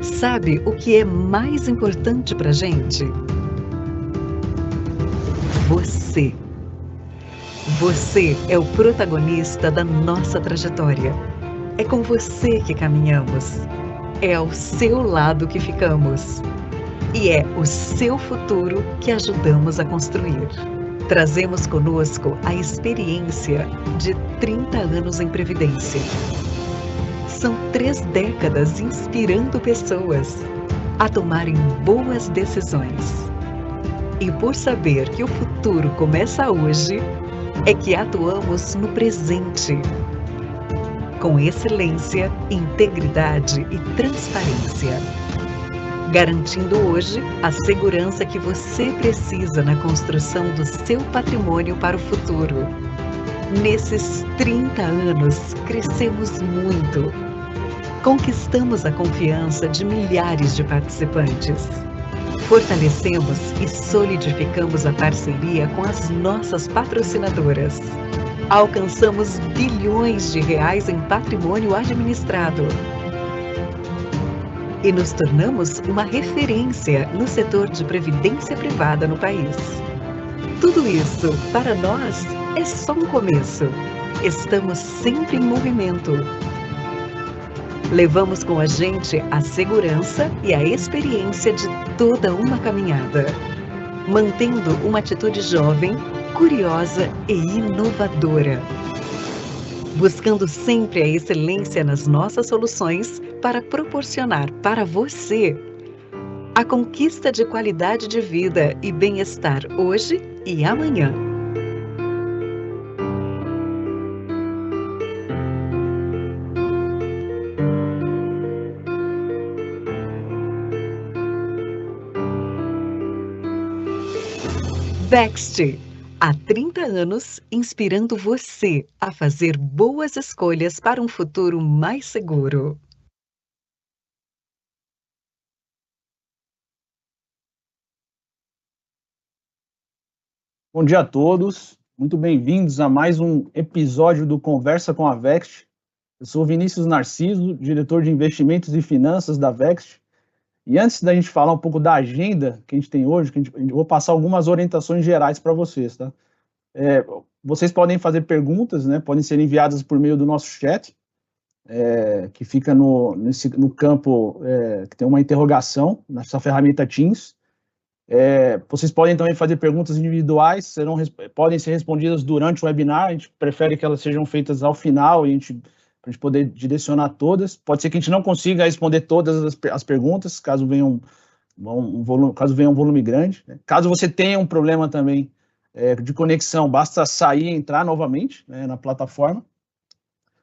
Sabe o que é mais importante pra gente? Você. Você é o protagonista da nossa trajetória. É com você que caminhamos. É ao seu lado que ficamos. E é o seu futuro que ajudamos a construir. Trazemos conosco a experiência de 30 anos em Previdência. São 3 décadas inspirando pessoas a tomarem boas decisões. E por saber que o futuro começa hoje, é que atuamos no presente, com excelência, integridade e transparência, garantindo hoje a segurança que você precisa na construção do seu patrimônio para o futuro. Nesses 30 anos, crescemos muito. Conquistamos a confiança de milhares de participantes. Fortalecemos e solidificamos a parceria com as nossas patrocinadoras. Alcançamos bilhões de reais em patrimônio administrado. E nos tornamos uma referência no setor de previdência privada no país. Tudo isso, para nós, é só um começo. Estamos sempre em movimento. Levamos com a gente a segurança e a experiência de toda uma caminhada, mantendo uma atitude jovem, curiosa e inovadora, buscando sempre a excelência nas nossas soluções para proporcionar para você a conquista de qualidade de vida e bem-estar hoje e amanhã. Vext, há 30 anos, inspirando você a fazer boas escolhas para um futuro mais seguro. Bom dia a todos, muito bem-vindos a mais um episódio do Conversa com a Vext. Eu sou Vinícius Narciso, diretor de investimentos e finanças da Vext. E antes da gente falar um pouco da agenda que a gente tem hoje, eu vou passar algumas orientações gerais para vocês, tá? Vocês podem fazer perguntas, né? Podem ser enviadas por meio do nosso chat, que fica no campo que tem uma interrogação, nessa ferramenta Teams. Vocês podem também fazer perguntas individuais, podem ser respondidas durante o webinar, a gente prefere que elas sejam feitas ao final, para a gente poder direcionar todas. Pode ser que a gente não consiga responder todas as perguntas, caso venha um volume grande, né? Caso você tenha um problema também de conexão, basta sair e entrar novamente, né, na plataforma.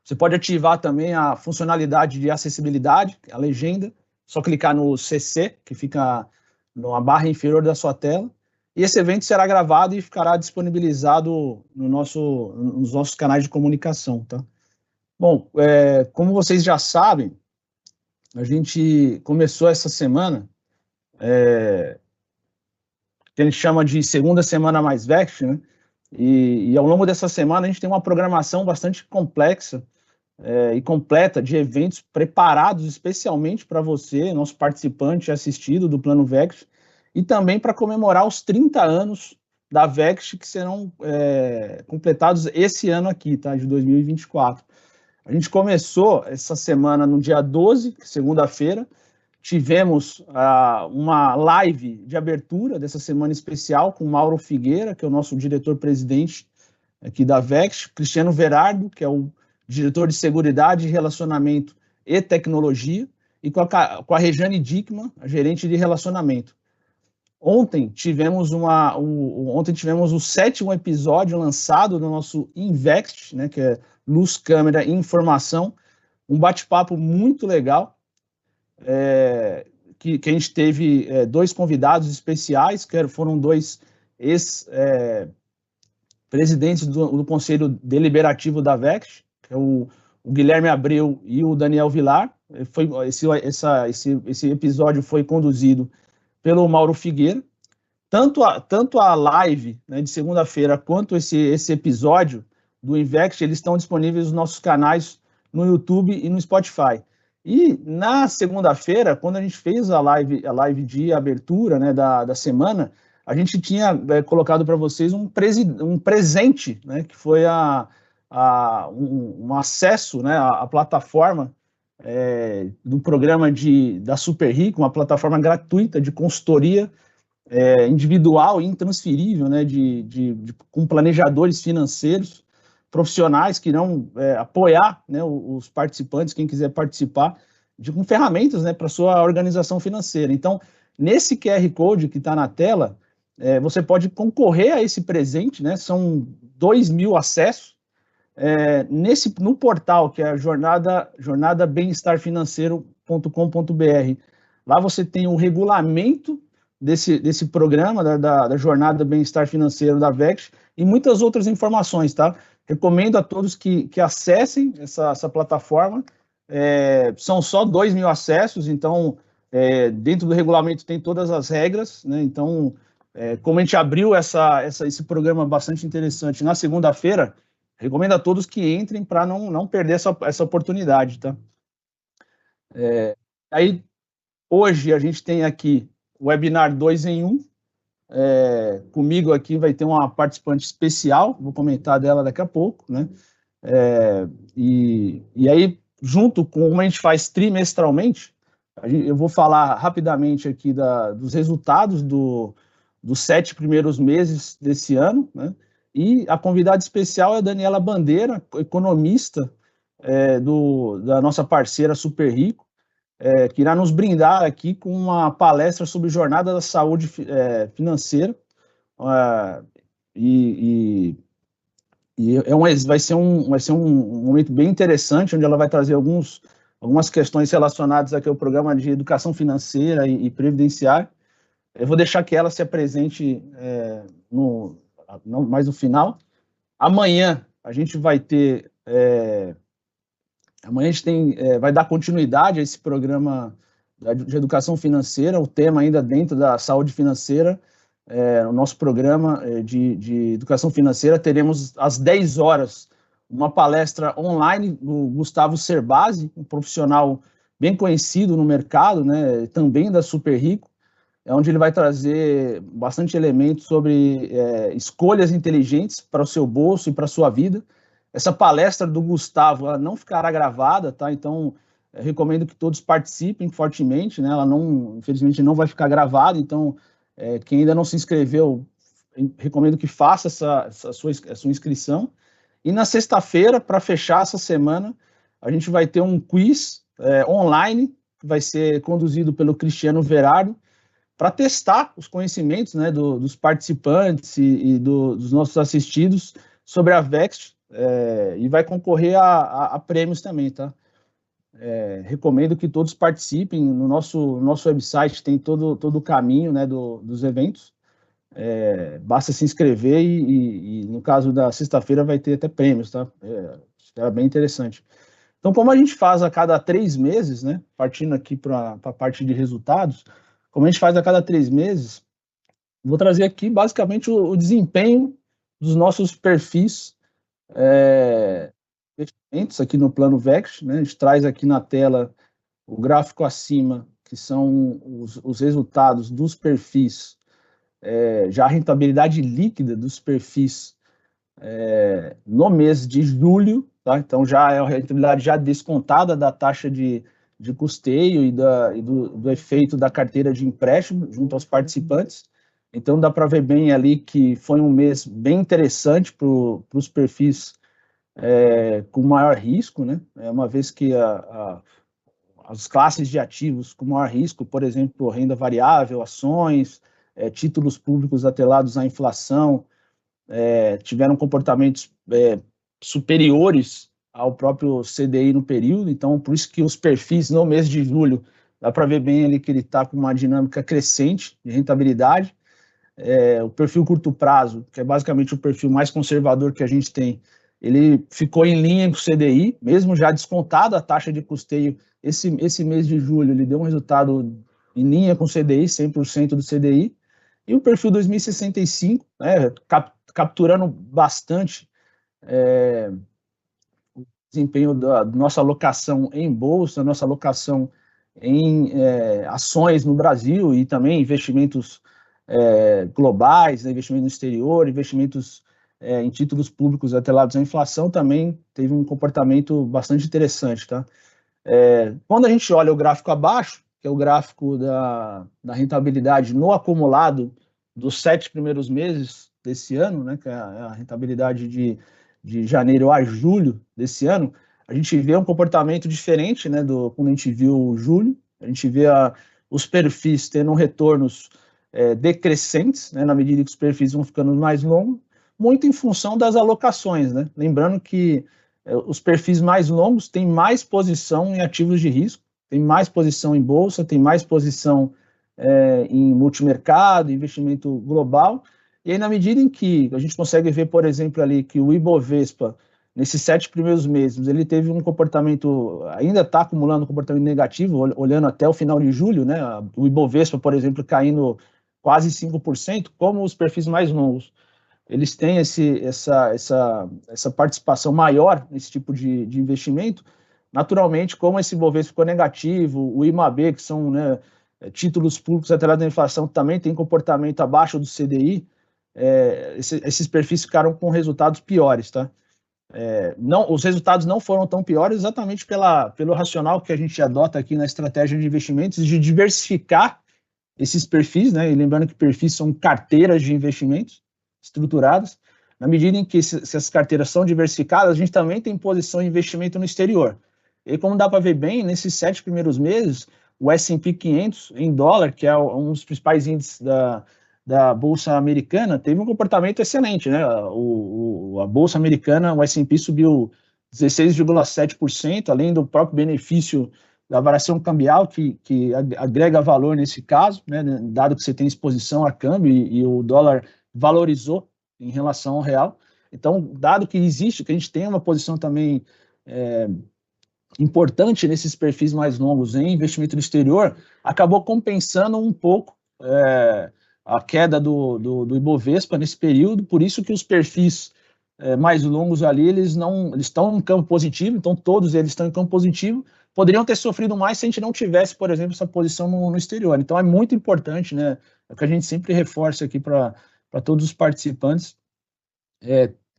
Você pode ativar também a funcionalidade de acessibilidade, a legenda, só clicar no CC, que fica na barra inferior da sua tela, e esse evento será gravado e ficará disponibilizado nos nossos canais de comunicação, tá? Bom, como vocês já sabem, a gente começou essa semana, que a gente chama de segunda semana mais Vext, né? E ao longo dessa semana a gente tem uma programação bastante complexa e completa de eventos preparados especialmente para você, nosso participante assistido do Plano Vext, e também para comemorar os 30 anos da Vext, que serão completados esse ano aqui, tá, de 2024. A gente começou essa semana no dia 12, segunda-feira, tivemos uma live de abertura dessa semana especial com Mauro Figueira, que é o nosso diretor-presidente aqui da Vext, Cristiano Verardo, que é o diretor de Seguridade, Relacionamento e Tecnologia, e com a Rejane Dickmann, a gerente de Relacionamento. Ontem tivemos o 7º episódio lançado do nosso Invext, né, que é Luz, Câmera e Informação, um bate-papo muito legal, que a gente teve 2 convidados especiais, que foram 2 ex-presidentes do Conselho Deliberativo da Vext, que é o Guilherme Abreu e o Daniel Vilar. Esse episódio foi conduzido pelo Mauro Figueira. Tanto a live, né, de segunda-feira quanto esse episódio do Invext, eles estão disponíveis nos nossos canais no YouTube e no Spotify. E na segunda-feira, quando a gente fez a live de abertura, né, da semana, a gente tinha colocado para vocês um presente, né, que foi um acesso, né, à plataforma do programa da Super Rico, uma plataforma gratuita de consultoria individual e intransferível, né, com planejadores financeiros profissionais que irão apoiar, né, os participantes, quem quiser participar, com ferramentas, né, para sua organização financeira. Então, nesse QR Code que está na tela, você pode concorrer a esse presente, né, são 2.000 acessos, no portal que é jornadabemestarfinanceiro.com.br. Lá você tem o regulamento desse programa, da Jornada Bem-Estar Financeiro da VEX, e muitas outras informações, tá? Recomendo a todos que acessem essa plataforma. São só 2.000 acessos, então, dentro do regulamento tem todas as regras, né? Então, como a gente abriu esse programa bastante interessante na segunda-feira, recomendo a todos que entrem para não perder essa oportunidade, tá? Aí, hoje, a gente tem aqui o webinar 2 em 1. Comigo aqui vai ter uma participante especial, vou comentar dela daqui a pouco, né? E aí, junto com como a gente faz trimestralmente, eu vou falar rapidamente aqui dos resultados dos 7 primeiros meses desse ano, né? E a convidada especial é a Daniela Bandeira, economista da nossa parceira Super Rico, que irá nos brindar aqui com uma palestra sobre jornada da saúde financeira, vai ser um momento bem interessante, onde ela vai trazer algumas questões relacionadas aqui ao programa de educação financeira e previdenciária. Eu vou deixar que ela se apresente mais no final. Amanhã a gente vai ter... Amanhã a gente vai dar continuidade a esse programa de educação financeira, o tema ainda dentro da saúde financeira. No nosso programa de educação financeira, teremos às 10 horas uma palestra online do Gustavo Cerbasi, um profissional bem conhecido no mercado, né, também da Super Rico, onde ele vai trazer bastante elementos sobre escolhas inteligentes para o seu bolso e para a sua vida. Essa palestra do Gustavo, ela não ficará gravada, tá? Então, recomendo que todos participem fortemente, né? Ela infelizmente, não vai ficar gravada, então, quem ainda não se inscreveu, recomendo que faça essa sua inscrição. E na sexta-feira, para fechar essa semana, a gente vai ter um quiz online, que vai ser conduzido pelo Cristiano Verardo, para testar os conhecimentos, né, dos participantes e dos nossos assistidos sobre a VEX, e vai concorrer a prêmios também, tá? Recomendo que todos participem. No nosso website tem todo o caminho, né, dos eventos. Basta se inscrever e no caso da sexta-feira vai ter até prêmios, tá? Será bem interessante. Então, como a gente faz a cada 3 meses, né, partindo aqui para a parte de resultados, como a gente faz a cada 3 meses, vou trazer aqui basicamente o desempenho dos nossos perfis investimentos aqui no plano VEX, né? A gente traz aqui na tela o gráfico acima, que são os resultados dos perfis, já a rentabilidade líquida dos perfis no mês de julho, tá? Então já é a rentabilidade já descontada da taxa de custeio e do efeito da carteira de empréstimo junto aos participantes. Então dá para ver bem ali que foi um mês bem interessante para os perfis com maior risco, né? Uma vez que as classes de ativos com maior risco, por exemplo, renda variável, ações, títulos públicos atrelados à inflação, tiveram comportamentos superiores ao próprio CDI no período. Então, por isso que os perfis no mês de julho, dá para ver bem ali que ele está com uma dinâmica crescente de rentabilidade. O perfil curto prazo, que é basicamente o perfil mais conservador que a gente tem, ele ficou em linha com o CDI, mesmo já descontado a taxa de custeio. Esse mês de julho, ele deu um resultado em linha com o CDI, 100% do CDI. E o perfil 2065, né, capturando bastante desempenho da nossa alocação em bolsa, nossa alocação em ações no Brasil e também investimentos globais, né, investimento no exterior, investimentos em títulos públicos atrelados à inflação, também teve um comportamento bastante interessante, tá? Quando a gente olha o gráfico abaixo, que é o gráfico da rentabilidade no acumulado dos 7 primeiros meses desse ano, né, que é a rentabilidade de janeiro a julho desse ano, a gente vê um comportamento diferente, né, quando a gente viu julho. A gente vê os perfis tendo retornos decrescentes, né, na medida que os perfis vão ficando mais longos, muito em função das alocações, né? Lembrando que os perfis mais longos têm mais posição em ativos de risco, tem mais posição em bolsa, tem mais posição em multimercado, investimento global. E aí, na medida em que a gente consegue ver, por exemplo, ali que o Ibovespa, nesses 7 primeiros meses, ele teve um comportamento, ainda está acumulando um comportamento negativo, olhando até o final de julho, né? O Ibovespa, por exemplo, caindo quase 5%, como os perfis mais longos, eles têm essa participação maior nesse tipo de investimento. Naturalmente, como esse Ibovespa ficou negativo, o IMAB, que são, né, títulos públicos atrelados à inflação, também tem comportamento abaixo do CDI, esses perfis ficaram com resultados piores, tá? Não, os resultados não foram tão piores exatamente pelo racional que a gente adota aqui na estratégia de investimentos, de diversificar esses perfis, né? E lembrando que perfis são carteiras de investimentos estruturadas. Na medida em que se as carteiras são diversificadas, a gente também tem posição em investimento no exterior. E como dá para ver bem, nesses 7 primeiros meses, o S&P 500 em dólar, que é um dos principais índices da Bolsa Americana, teve um comportamento excelente, né? A Bolsa Americana, o S&P subiu 16,7%, além do próprio benefício da variação cambial, que agrega valor nesse caso, né? Dado que você tem exposição a câmbio e o dólar valorizou em relação ao real. Então, dado que existe, que a gente tem uma posição também importante nesses perfis mais longos em investimento no exterior, acabou compensando um pouco a queda do Ibovespa nesse período, por isso que os perfis mais longos ali, eles estão em campo positivo, então todos eles estão em campo positivo, poderiam ter sofrido mais se a gente não tivesse, por exemplo, essa posição no exterior. Então é muito importante, né, é o que a gente sempre reforça aqui para todos os participantes,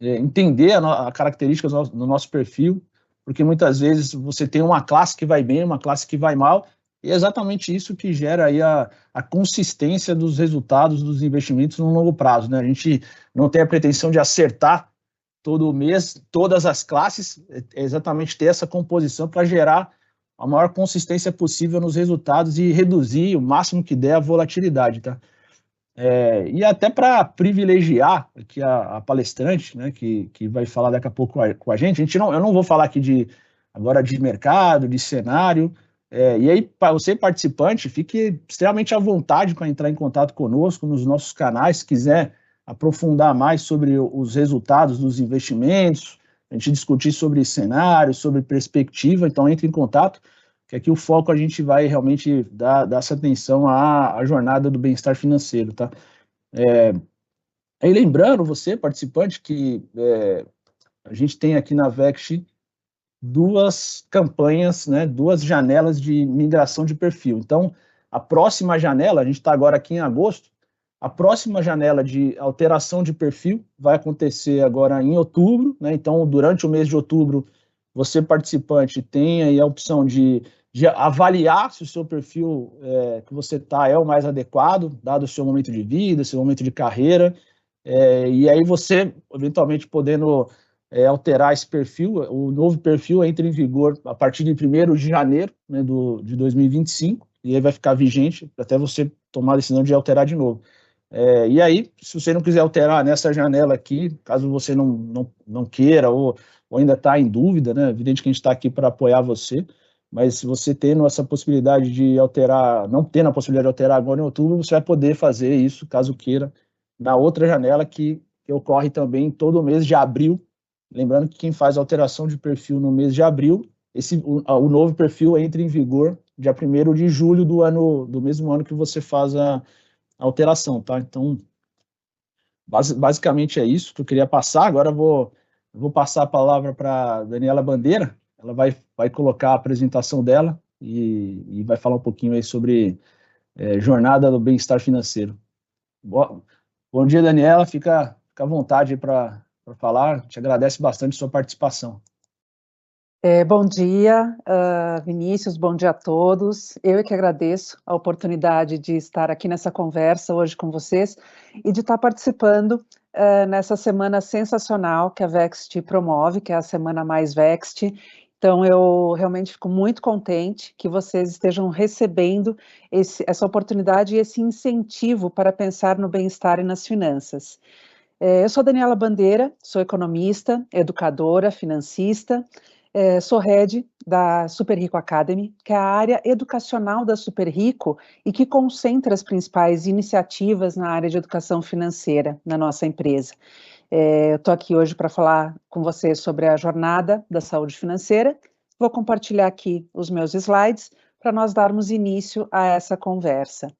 entender a característica do nosso perfil, porque muitas vezes você tem uma classe que vai bem, uma classe que vai mal, e é exatamente isso que gera aí a consistência dos resultados dos investimentos no longo prazo, né? A gente não tem a pretensão de acertar todo mês todas as classes, é exatamente ter essa composição para gerar a maior consistência possível nos resultados e reduzir o máximo que der a volatilidade, tá? E até para privilegiar aqui a palestrante, né, que vai falar daqui a pouco com a gente, eu não vou falar aqui agora de mercado, de cenário, e aí, para você participante, fique extremamente à vontade para entrar em contato conosco nos nossos canais, se quiser aprofundar mais sobre os resultados dos investimentos, a gente discutir sobre cenário, sobre perspectiva, então entre em contato, que aqui o foco a gente vai realmente dar essa atenção à jornada do bem-estar financeiro, tá? Aí lembrando você, participante, que a gente tem aqui na Vext duas campanhas, né, duas janelas de migração de perfil. Então, a próxima janela, a gente está agora aqui em agosto, a próxima janela de alteração de perfil vai acontecer agora em outubro, né? Então, durante o mês de outubro, você participante tem aí a opção de avaliar se o seu perfil que você está é o mais adequado, dado o seu momento de vida, seu momento de carreira, e aí você, eventualmente, podendo alterar esse perfil, o novo perfil entra em vigor a partir de 1º de janeiro, né, de 2025, e aí vai ficar vigente até você tomar a decisão de alterar de novo. E aí, se você não quiser alterar nessa janela aqui, caso você não queira ou ainda está em dúvida, né, evidente que a gente está aqui para apoiar você, mas se você tendo essa possibilidade de alterar, não tendo a possibilidade de alterar agora em outubro, você vai poder fazer isso, caso queira, na outra janela que ocorre também todo mês de abril. Lembrando que quem faz alteração de perfil no mês de abril, o novo perfil entra em vigor dia 1º de julho do mesmo ano que você faz a alteração, tá? Então, basicamente é isso que eu queria passar. Agora eu vou Eu vou passar a palavra para a Daniela Bandeira, ela vai colocar a apresentação dela e vai falar um pouquinho aí sobre jornada do bem-estar financeiro. Bom dia, Daniela, fica à vontade para falar, te agradece bastante a sua participação. Bom dia, Vinícius, bom dia a todos. Eu é que agradeço a oportunidade de estar aqui nessa conversa hoje com vocês e de estar participando nessa semana sensacional que a Vext promove, que é a Semana Mais Vext. Então, eu realmente fico muito contente que vocês estejam recebendo essa oportunidade e esse incentivo para pensar no bem-estar e nas finanças. Eu sou Daniela Bandeira, sou economista, educadora, financista, sou head da Super Rico Academy, que é a área educacional da Super Rico e que concentra as principais iniciativas na área de educação financeira na nossa empresa. Eu estou aqui hoje para falar com vocês sobre a jornada da saúde financeira. Vou compartilhar aqui os meus slides para nós darmos início a essa conversa.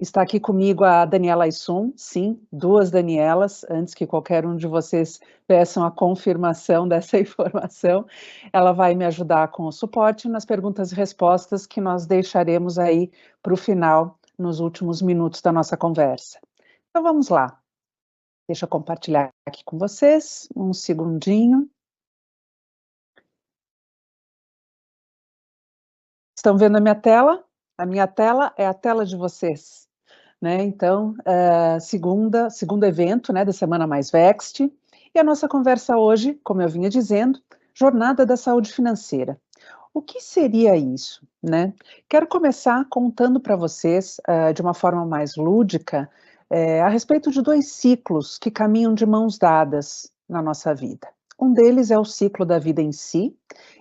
Está aqui comigo a Daniela Aissum, sim, duas Danielas, antes que qualquer um de vocês peçam a confirmação dessa informação. Ela vai me ajudar com o suporte nas perguntas e respostas que nós deixaremos aí para o final, nos últimos minutos da nossa conversa. Então vamos lá. Deixa eu compartilhar aqui com vocês, um segundinho. Estão vendo a minha tela? A minha tela é a tela de vocês, né? Então, segundo evento, né, da Semana Mais Vext, e a nossa conversa hoje, como eu vinha dizendo, Jornada da Saúde Financeira. O que seria isso, né? Quero começar contando para vocês, de uma forma mais lúdica, a respeito de dois ciclos que caminham de mãos dadas na nossa vida. Um deles é o ciclo da vida em si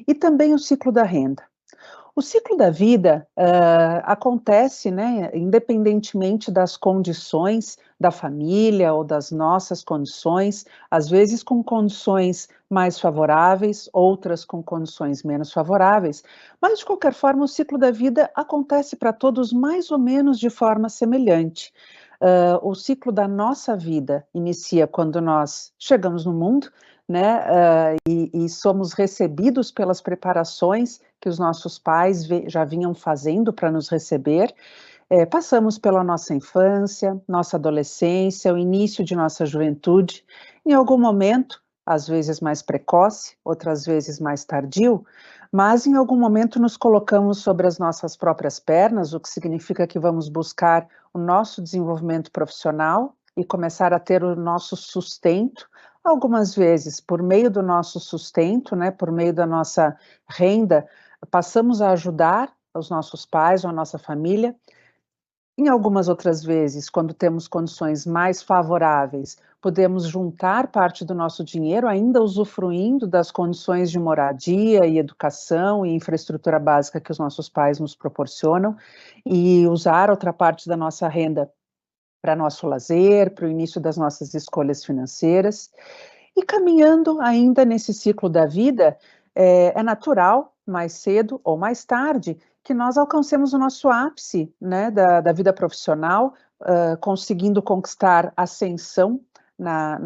e também o ciclo da renda. O ciclo da vida acontece, né, independentemente das condições da família ou das nossas condições, às vezes com condições mais favoráveis, outras com condições menos favoráveis, mas de qualquer forma o ciclo da vida acontece para todos mais ou menos de forma semelhante. O ciclo da nossa vida inicia quando nós chegamos no mundo, né, e somos recebidos pelas preparações que os nossos pais já vinham fazendo para nos receber. Passamos pela nossa infância, nossa adolescência, o início de nossa juventude. Em algum momento, às vezes mais precoce, outras vezes mais tardio, mas em algum momento nos colocamos sobre as nossas próprias pernas, o que significa que vamos buscar o nosso desenvolvimento profissional e começar a ter o nosso sustento, algumas vezes por meio do nosso sustento, né, por meio da nossa renda, passamos a ajudar os nossos pais ou a nossa família. Em algumas outras vezes, quando temos condições mais favoráveis, podemos juntar parte do nosso dinheiro, ainda usufruindo das condições de moradia e educação e infraestrutura básica que os nossos pais nos proporcionam, e usar outra parte da nossa renda para nosso lazer, para o início das nossas escolhas financeiras. E caminhando ainda nesse ciclo da vida, é natural, mais cedo ou mais tarde, que nós alcancemos o nosso ápice, né, da vida profissional, conseguindo conquistar ascensão na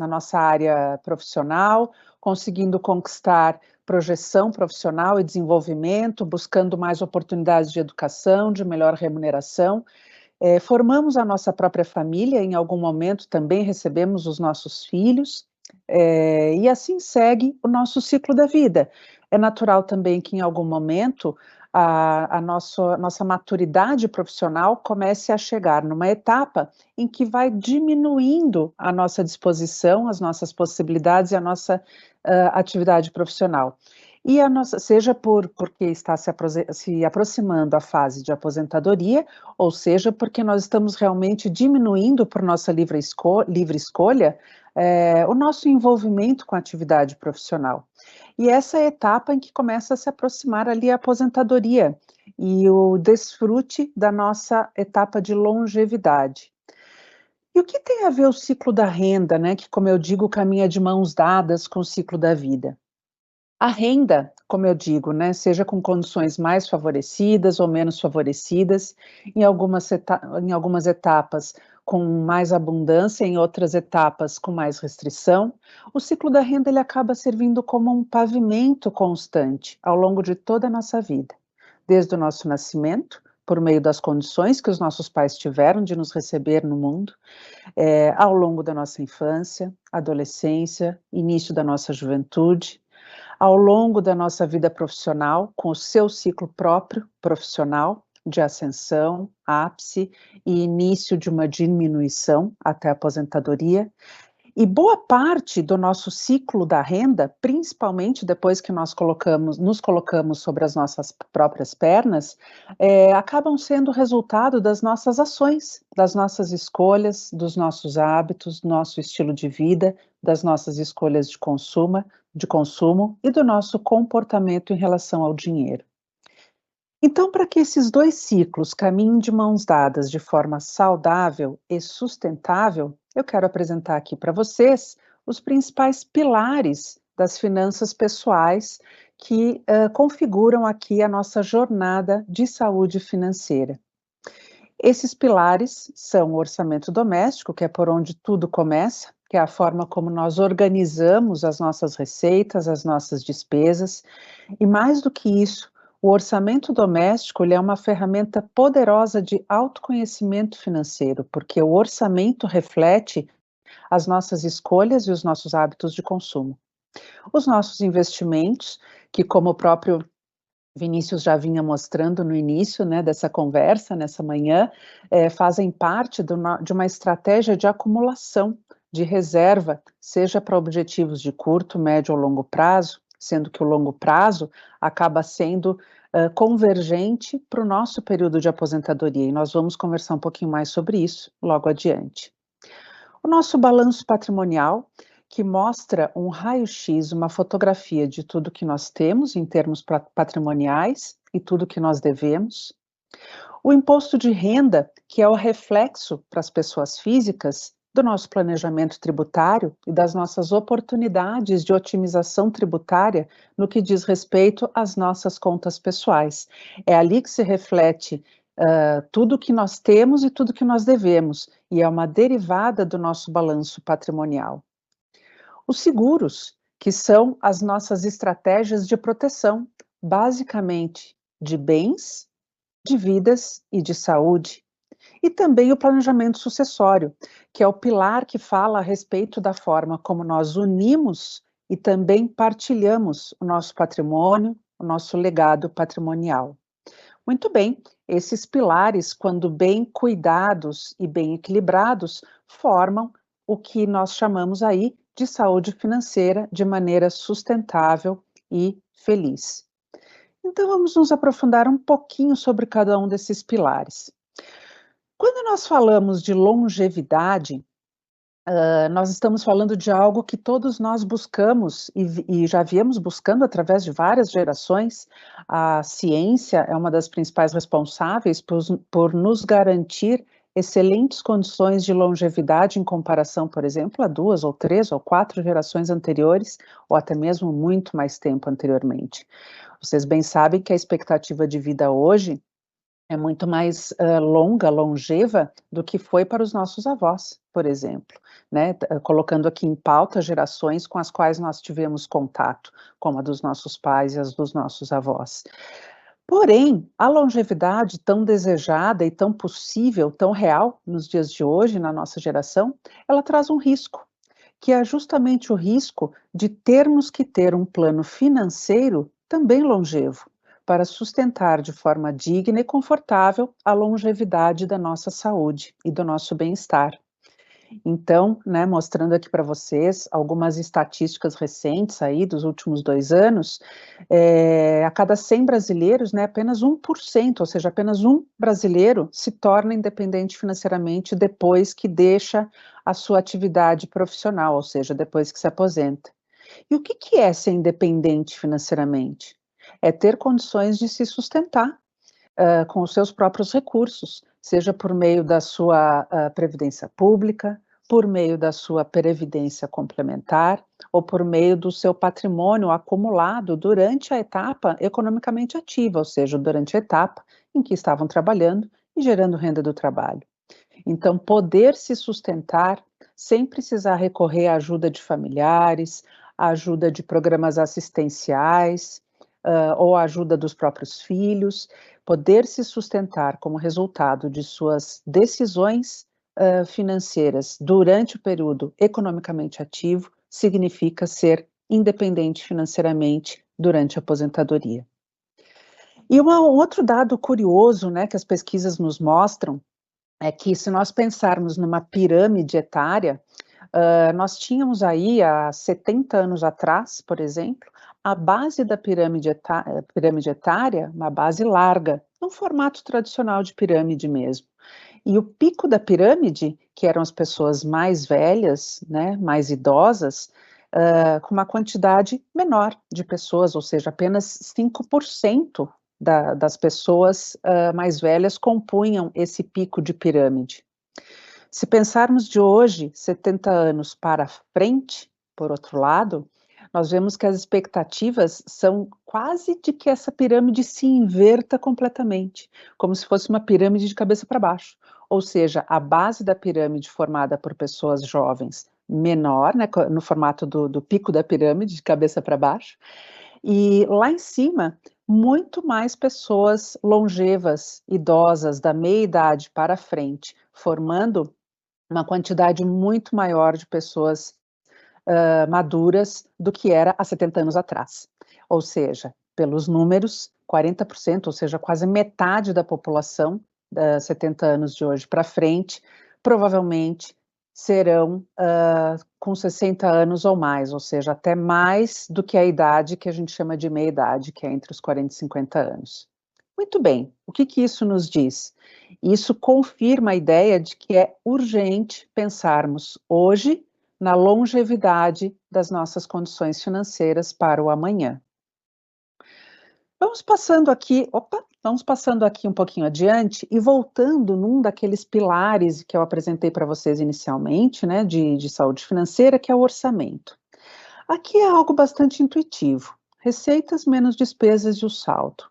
nossa área profissional, conseguindo conquistar projeção profissional e desenvolvimento, buscando mais oportunidades de educação, de melhor remuneração. Formamos a nossa própria família, em algum momento também recebemos os nossos filhos, e assim segue o nosso ciclo da vida. É natural também que em algum momento a nossa maturidade profissional comece a chegar numa etapa em que vai diminuindo a nossa disposição, as nossas possibilidades e a nossa atividade profissional. E seja porque está se aproximando a fase de aposentadoria, ou seja, porque nós estamos realmente diminuindo por nossa livre escolha o nosso envolvimento com a atividade profissional. E essa é a etapa em que começa a se aproximar ali a aposentadoria e o desfrute da nossa etapa de longevidade. E o que tem a ver o ciclo da renda, né, que, como eu digo, caminha de mãos dadas com o ciclo da vida? A renda, como eu digo, né, seja com condições mais favorecidas ou menos favorecidas, em algumas etapas com mais abundância, em outras etapas com mais restrição, o ciclo da renda ele acaba servindo como um pavimento constante ao longo de toda a nossa vida, desde o nosso nascimento, por meio das condições que os nossos pais tiveram de nos receber no mundo, ao longo da nossa infância, adolescência, início da nossa juventude, ao longo da nossa vida profissional, com o seu ciclo próprio profissional, de ascensão, ápice e início de uma diminuição até a aposentadoria. E boa parte do nosso ciclo da renda, principalmente depois que nos colocamos sobre as nossas próprias pernas, acabam sendo resultado das nossas ações, das nossas escolhas, dos nossos hábitos, do nosso estilo de vida, das nossas escolhas de consumo e do nosso comportamento em relação ao dinheiro. Então, para que esses dois ciclos caminhem de mãos dadas de forma saudável e sustentável, eu quero apresentar aqui para vocês os principais pilares das finanças pessoais que configuram aqui a nossa jornada de saúde financeira. Esses pilares são o orçamento doméstico, que é por onde tudo começa, que é a forma como nós organizamos as nossas receitas, as nossas despesas, e mais do que isso, o orçamento doméstico ele é uma ferramenta poderosa de autoconhecimento financeiro, porque o orçamento reflete as nossas escolhas e os nossos hábitos de consumo. Os nossos investimentos, que como o próprio Vinícius já vinha mostrando no início, né, dessa conversa, nessa manhã, fazem parte de uma estratégia de acumulação de reserva, seja para objetivos de curto, médio ou longo prazo, sendo que o longo prazo acaba sendo convergente para o nosso período de aposentadoria, e nós vamos conversar um pouquinho mais sobre isso logo adiante. O nosso balanço patrimonial, que mostra um raio-x, uma fotografia de tudo que nós temos em termos patrimoniais e tudo que nós devemos. O imposto de renda, que é o reflexo para as pessoas físicas do nosso planejamento tributário e das nossas oportunidades de otimização tributária no que diz respeito às nossas contas pessoais. É ali que se reflete tudo que nós temos e tudo que nós devemos, e é uma derivada do nosso balanço patrimonial. Os seguros, que são as nossas estratégias de proteção, basicamente de bens, de vidas e de saúde. E também o planejamento sucessório, que é o pilar que fala a respeito da forma como nós unimos e também partilhamos o nosso patrimônio, o nosso legado patrimonial. Muito bem, esses pilares, quando bem cuidados e bem equilibrados, formam o que nós chamamos aí de saúde financeira de maneira sustentável e feliz. Então vamos nos aprofundar um pouquinho sobre cada um desses pilares. Quando nós falamos de longevidade, nós estamos falando de algo que todos nós buscamos e já viemos buscando através de várias gerações. A ciência é uma das principais responsáveis por nos garantir excelentes condições de longevidade em comparação, por exemplo, a 2 ou 3 ou 4 gerações anteriores, ou até mesmo muito mais tempo anteriormente. Vocês bem sabem que a expectativa de vida hoje é muito mais longeva do que foi para os nossos avós, por exemplo, né? Colocando aqui em pauta gerações com as quais nós tivemos contato, como a dos nossos pais e as dos nossos avós. Porém, a longevidade tão desejada e tão possível, tão real nos dias de hoje, na nossa geração, ela traz um risco, que é justamente o risco de termos que ter um plano financeiro também longevo, para sustentar de forma digna e confortável a longevidade da nossa saúde e do nosso bem-estar. Então, né, mostrando aqui para vocês algumas estatísticas recentes aí dos últimos 2 anos, a cada 100 brasileiros, né, apenas 1%, ou seja, apenas um brasileiro se torna independente financeiramente depois que deixa a sua atividade profissional, ou seja, depois que se aposenta. E o que é ser independente financeiramente? É ter condições de se sustentar com os seus próprios recursos, seja por meio da sua previdência pública, por meio da sua previdência complementar, ou por meio do seu patrimônio acumulado durante a etapa economicamente ativa, ou seja, durante a etapa em que estavam trabalhando e gerando renda do trabalho. Então, poder se sustentar sem precisar recorrer à ajuda de familiares, à ajuda de programas assistenciais, ou à ajuda dos próprios filhos, poder se sustentar como resultado de suas decisões financeiras durante o período economicamente ativo, significa ser independente financeiramente durante a aposentadoria. E um outro dado curioso, né, que as pesquisas nos mostram, é que se nós pensarmos numa pirâmide etária, nós tínhamos aí há 70 anos atrás, por exemplo, a base da pirâmide etária, uma base larga, um formato tradicional de pirâmide mesmo. E o pico da pirâmide, que eram as pessoas mais velhas, né, mais idosas, com uma quantidade menor de pessoas, ou seja, apenas 5% das pessoas mais velhas compunham esse pico de pirâmide. Se pensarmos de hoje, 70 anos para frente, por outro lado, nós vemos que as expectativas são quase de que essa pirâmide se inverta completamente, como se fosse uma pirâmide de cabeça para baixo. Ou seja, a base da pirâmide formada por pessoas jovens menor, né, no formato do pico da pirâmide, de cabeça para baixo, e lá em cima, muito mais pessoas longevas, idosas, da meia idade para frente, formando uma quantidade muito maior de pessoas maduras do que era há 70 anos atrás. Ou seja, pelos números, 40%, ou seja, quase metade da população, 70 anos de hoje para frente, provavelmente serão com 60 anos ou mais, ou seja, até mais do que a idade que a gente chama de meia-idade, que é entre os 40 e 50 anos. Muito bem, o que isso nos diz? Isso confirma a ideia de que é urgente pensarmos hoje na longevidade das nossas condições financeiras para o amanhã. Vamos passando aqui um pouquinho adiante e voltando num daqueles pilares que eu apresentei para vocês inicialmente, né, de saúde financeira, que é o orçamento. Aqui é algo bastante intuitivo, receitas menos despesas e o saldo.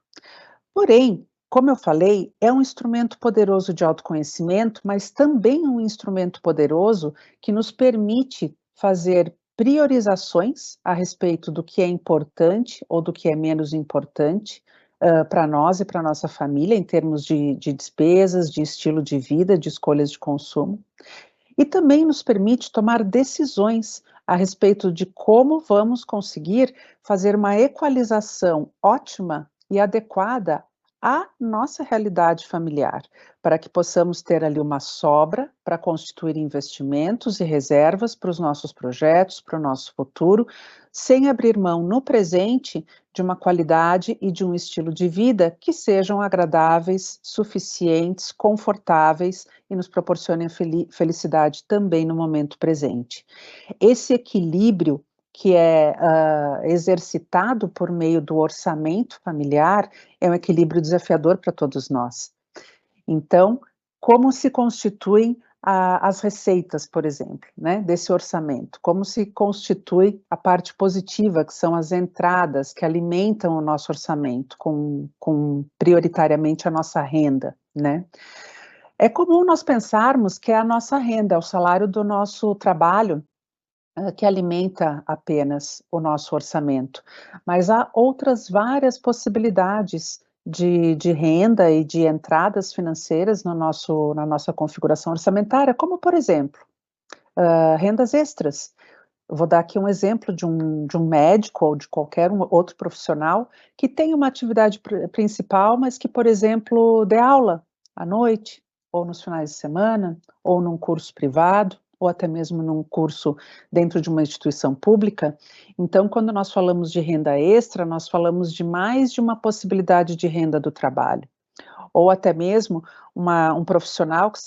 Porém, como eu falei, é um instrumento poderoso de autoconhecimento, mas também um instrumento poderoso que nos permite fazer priorizações a respeito do que é importante ou do que é menos importante para nós e para nossa família, em termos de despesas, de estilo de vida, de escolhas de consumo. E também nos permite tomar decisões a respeito de como vamos conseguir fazer uma equalização ótima e adequada à nossa realidade familiar, para que possamos ter ali uma sobra para constituir investimentos e reservas para os nossos projetos, para o nosso futuro, sem abrir mão no presente de uma qualidade e de um estilo de vida que sejam agradáveis, suficientes, confortáveis e nos proporcionem felicidade também no momento presente. Esse equilíbrio que é exercitado por meio do orçamento familiar é um equilíbrio desafiador para todos nós. Então, como se constituem as receitas, por exemplo, né, desse orçamento? Como se constitui a parte positiva, que são as entradas que alimentam o nosso orçamento, com prioritariamente a nossa renda, né? É comum nós pensarmos que é a nossa renda, é o salário do nosso trabalho, que alimenta apenas o nosso orçamento, mas há outras várias possibilidades de renda e de entradas financeiras na nossa configuração orçamentária, como, por exemplo, rendas extras. Eu vou dar aqui um exemplo de um médico ou de qualquer outro profissional que tem uma atividade principal, mas que, por exemplo, dê aula à noite, ou nos finais de semana, ou num curso privado, ou até mesmo num curso dentro de uma instituição pública. Então, quando nós falamos de renda extra, nós falamos de mais de uma possibilidade de renda do trabalho. Ou até mesmo um profissional que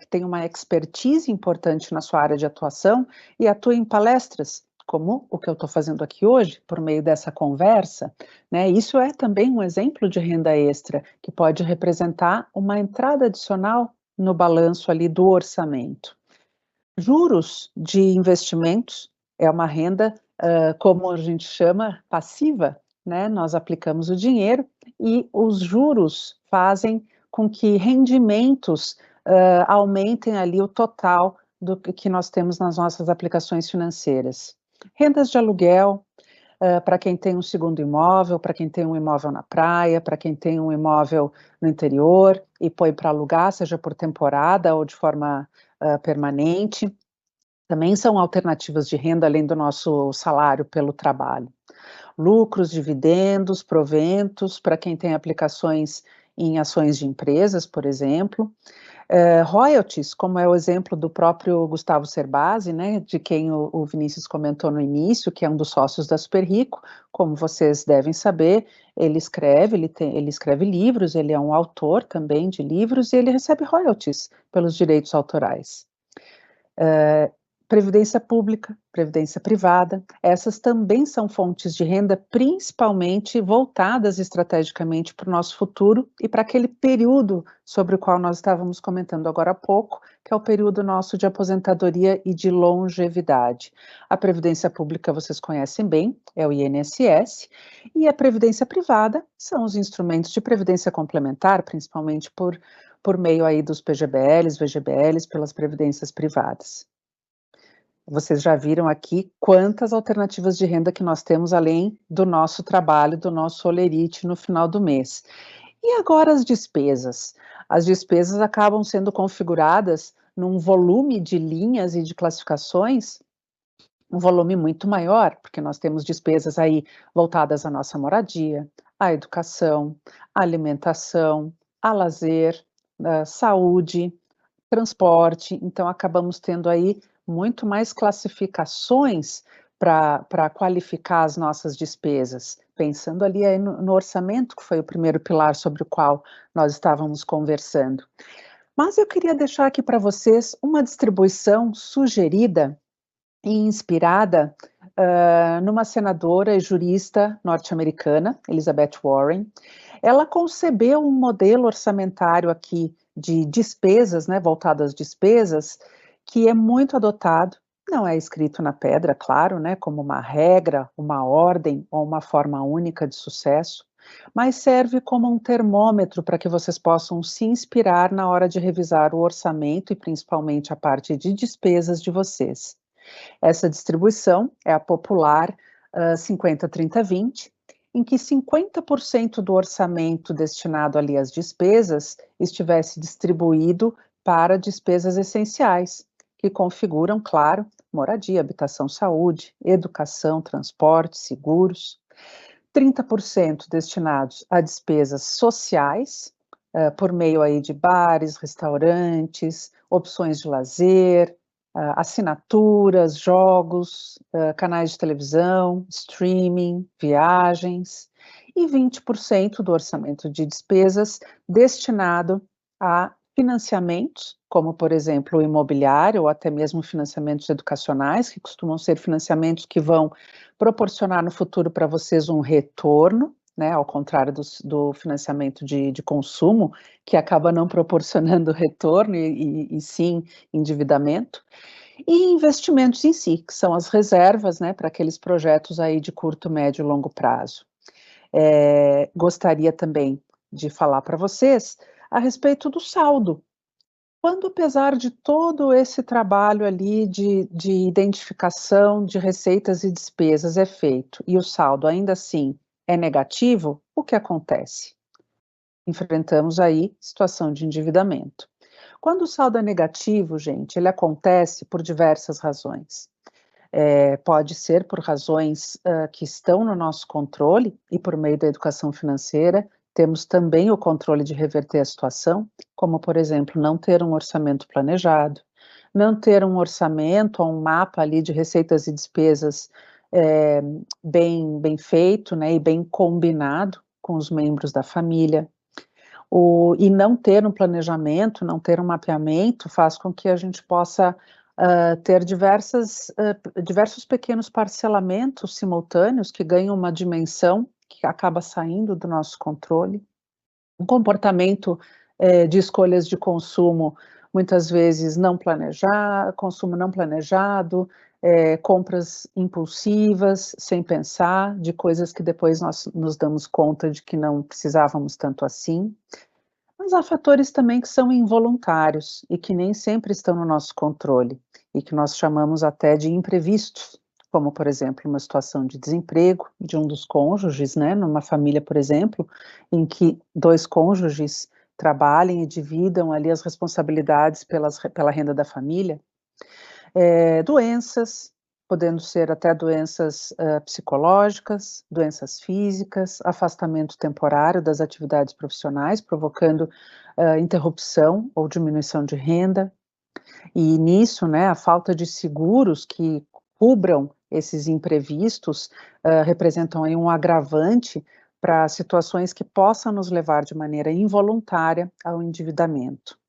tenha uma expertise importante na sua área de atuação e atue em palestras, como o que eu estou fazendo aqui hoje, por meio dessa conversa, né? Isso é também um exemplo de renda extra, que pode representar uma entrada adicional no balanço ali do orçamento. Juros de investimentos é uma renda, como a gente chama, passiva, né? Nós aplicamos o dinheiro e os juros fazem com que rendimentos aumentem ali o total do que nós temos nas nossas aplicações financeiras. Rendas de aluguel, para quem tem um segundo imóvel, para quem tem um imóvel na praia, para quem tem um imóvel no interior e põe para alugar, seja por temporada ou de forma permanente, também são alternativas de renda além do nosso salário pelo trabalho. Lucros, dividendos, proventos, para quem tem aplicações em ações de empresas, por exemplo. Royalties, como é o exemplo do próprio Gustavo Cerbasi, né, de quem o Vinícius comentou no início, que é um dos sócios da Super Rico. Como vocês devem saber, ele escreve livros, ele é um autor também de livros, e ele recebe royalties pelos direitos autorais. Previdência pública, previdência privada, essas também são fontes de renda, principalmente voltadas estrategicamente para o nosso futuro e para aquele período sobre o qual nós estávamos comentando agora há pouco, que é o período nosso de aposentadoria e de longevidade. A previdência pública vocês conhecem bem, é o INSS, e a previdência privada são os instrumentos de previdência complementar, principalmente por meio aí dos PGBLs, VGBLs, pelas previdências privadas. Vocês já viram aqui quantas alternativas de renda que nós temos além do nosso trabalho, do nosso holerite no final do mês. E agora as despesas? As despesas acabam sendo configuradas num volume de linhas e de classificações, um volume muito maior, porque nós temos despesas aí voltadas à nossa moradia, à educação, à alimentação, a lazer, saúde, transporte, então acabamos tendo aí muito mais classificações para qualificar as nossas despesas, pensando ali aí no orçamento, que foi o primeiro pilar sobre o qual nós estávamos conversando. Mas eu queria deixar aqui para vocês uma distribuição sugerida e inspirada numa senadora e jurista norte-americana, Elizabeth Warren. Ela concebeu um modelo orçamentário aqui de despesas, né, voltado às despesas, que é muito adotado, não é escrito na pedra, claro, né, como uma regra, uma ordem ou uma forma única de sucesso, mas serve como um termômetro para que vocês possam se inspirar na hora de revisar o orçamento e principalmente a parte de despesas de vocês. Essa distribuição é a popular 50-30-20, em que 50% do orçamento destinado ali às despesas estivesse distribuído para despesas essenciais, que configuram, claro, moradia, habitação, saúde, educação, transporte, seguros. 30% destinados a despesas sociais, por meio aí de bares, restaurantes, opções de lazer, assinaturas, jogos, canais de televisão, streaming, viagens, e 20% do orçamento de despesas destinado a financiamentos, como, por exemplo, o imobiliário, ou até mesmo financiamentos educacionais, que costumam ser financiamentos que vão proporcionar no futuro para vocês um retorno, né, ao contrário do financiamento de consumo, que acaba não proporcionando retorno e sim endividamento, e investimentos em si, que são as reservas, né, para aqueles projetos aí de curto, médio e longo prazo. Gostaria também de falar para vocês a respeito do saldo. Quando, apesar de todo esse trabalho ali de identificação de receitas e despesas é feito, e o saldo ainda assim é negativo, o que acontece? Enfrentamos aí situação de endividamento. Quando o saldo é negativo, gente, ele acontece por diversas razões. Pode ser por razões que estão no nosso controle, e por meio da educação financeira, temos também o controle de reverter a situação, como, por exemplo, não ter um orçamento planejado, não ter um orçamento ou um mapa ali de receitas e despesas bem feito, né, e bem combinado com os membros da família. E não ter um planejamento, não ter um mapeamento, faz com que a gente possa ter diversos pequenos parcelamentos simultâneos que ganham uma dimensão que acaba saindo do nosso controle. Um comportamento de escolhas de consumo, muitas vezes consumo não planejado, compras impulsivas, sem pensar, de coisas que depois nós nos damos conta de que não precisávamos tanto assim. Mas há fatores também que são involuntários e que nem sempre estão no nosso controle e que nós chamamos até de imprevistos, como, por exemplo, uma situação de desemprego de um dos cônjuges, né, numa família, por exemplo, em que 2 cônjuges trabalhem e dividam ali as responsabilidades pela renda da família. Doenças, podendo ser até doenças, psicológicas, doenças físicas, afastamento temporário das atividades profissionais, provocando, interrupção ou diminuição de renda. E nisso, né, a falta de seguros que cubram esses imprevistos, representam aí um agravante para situações que possam nos levar de maneira involuntária ao endividamento.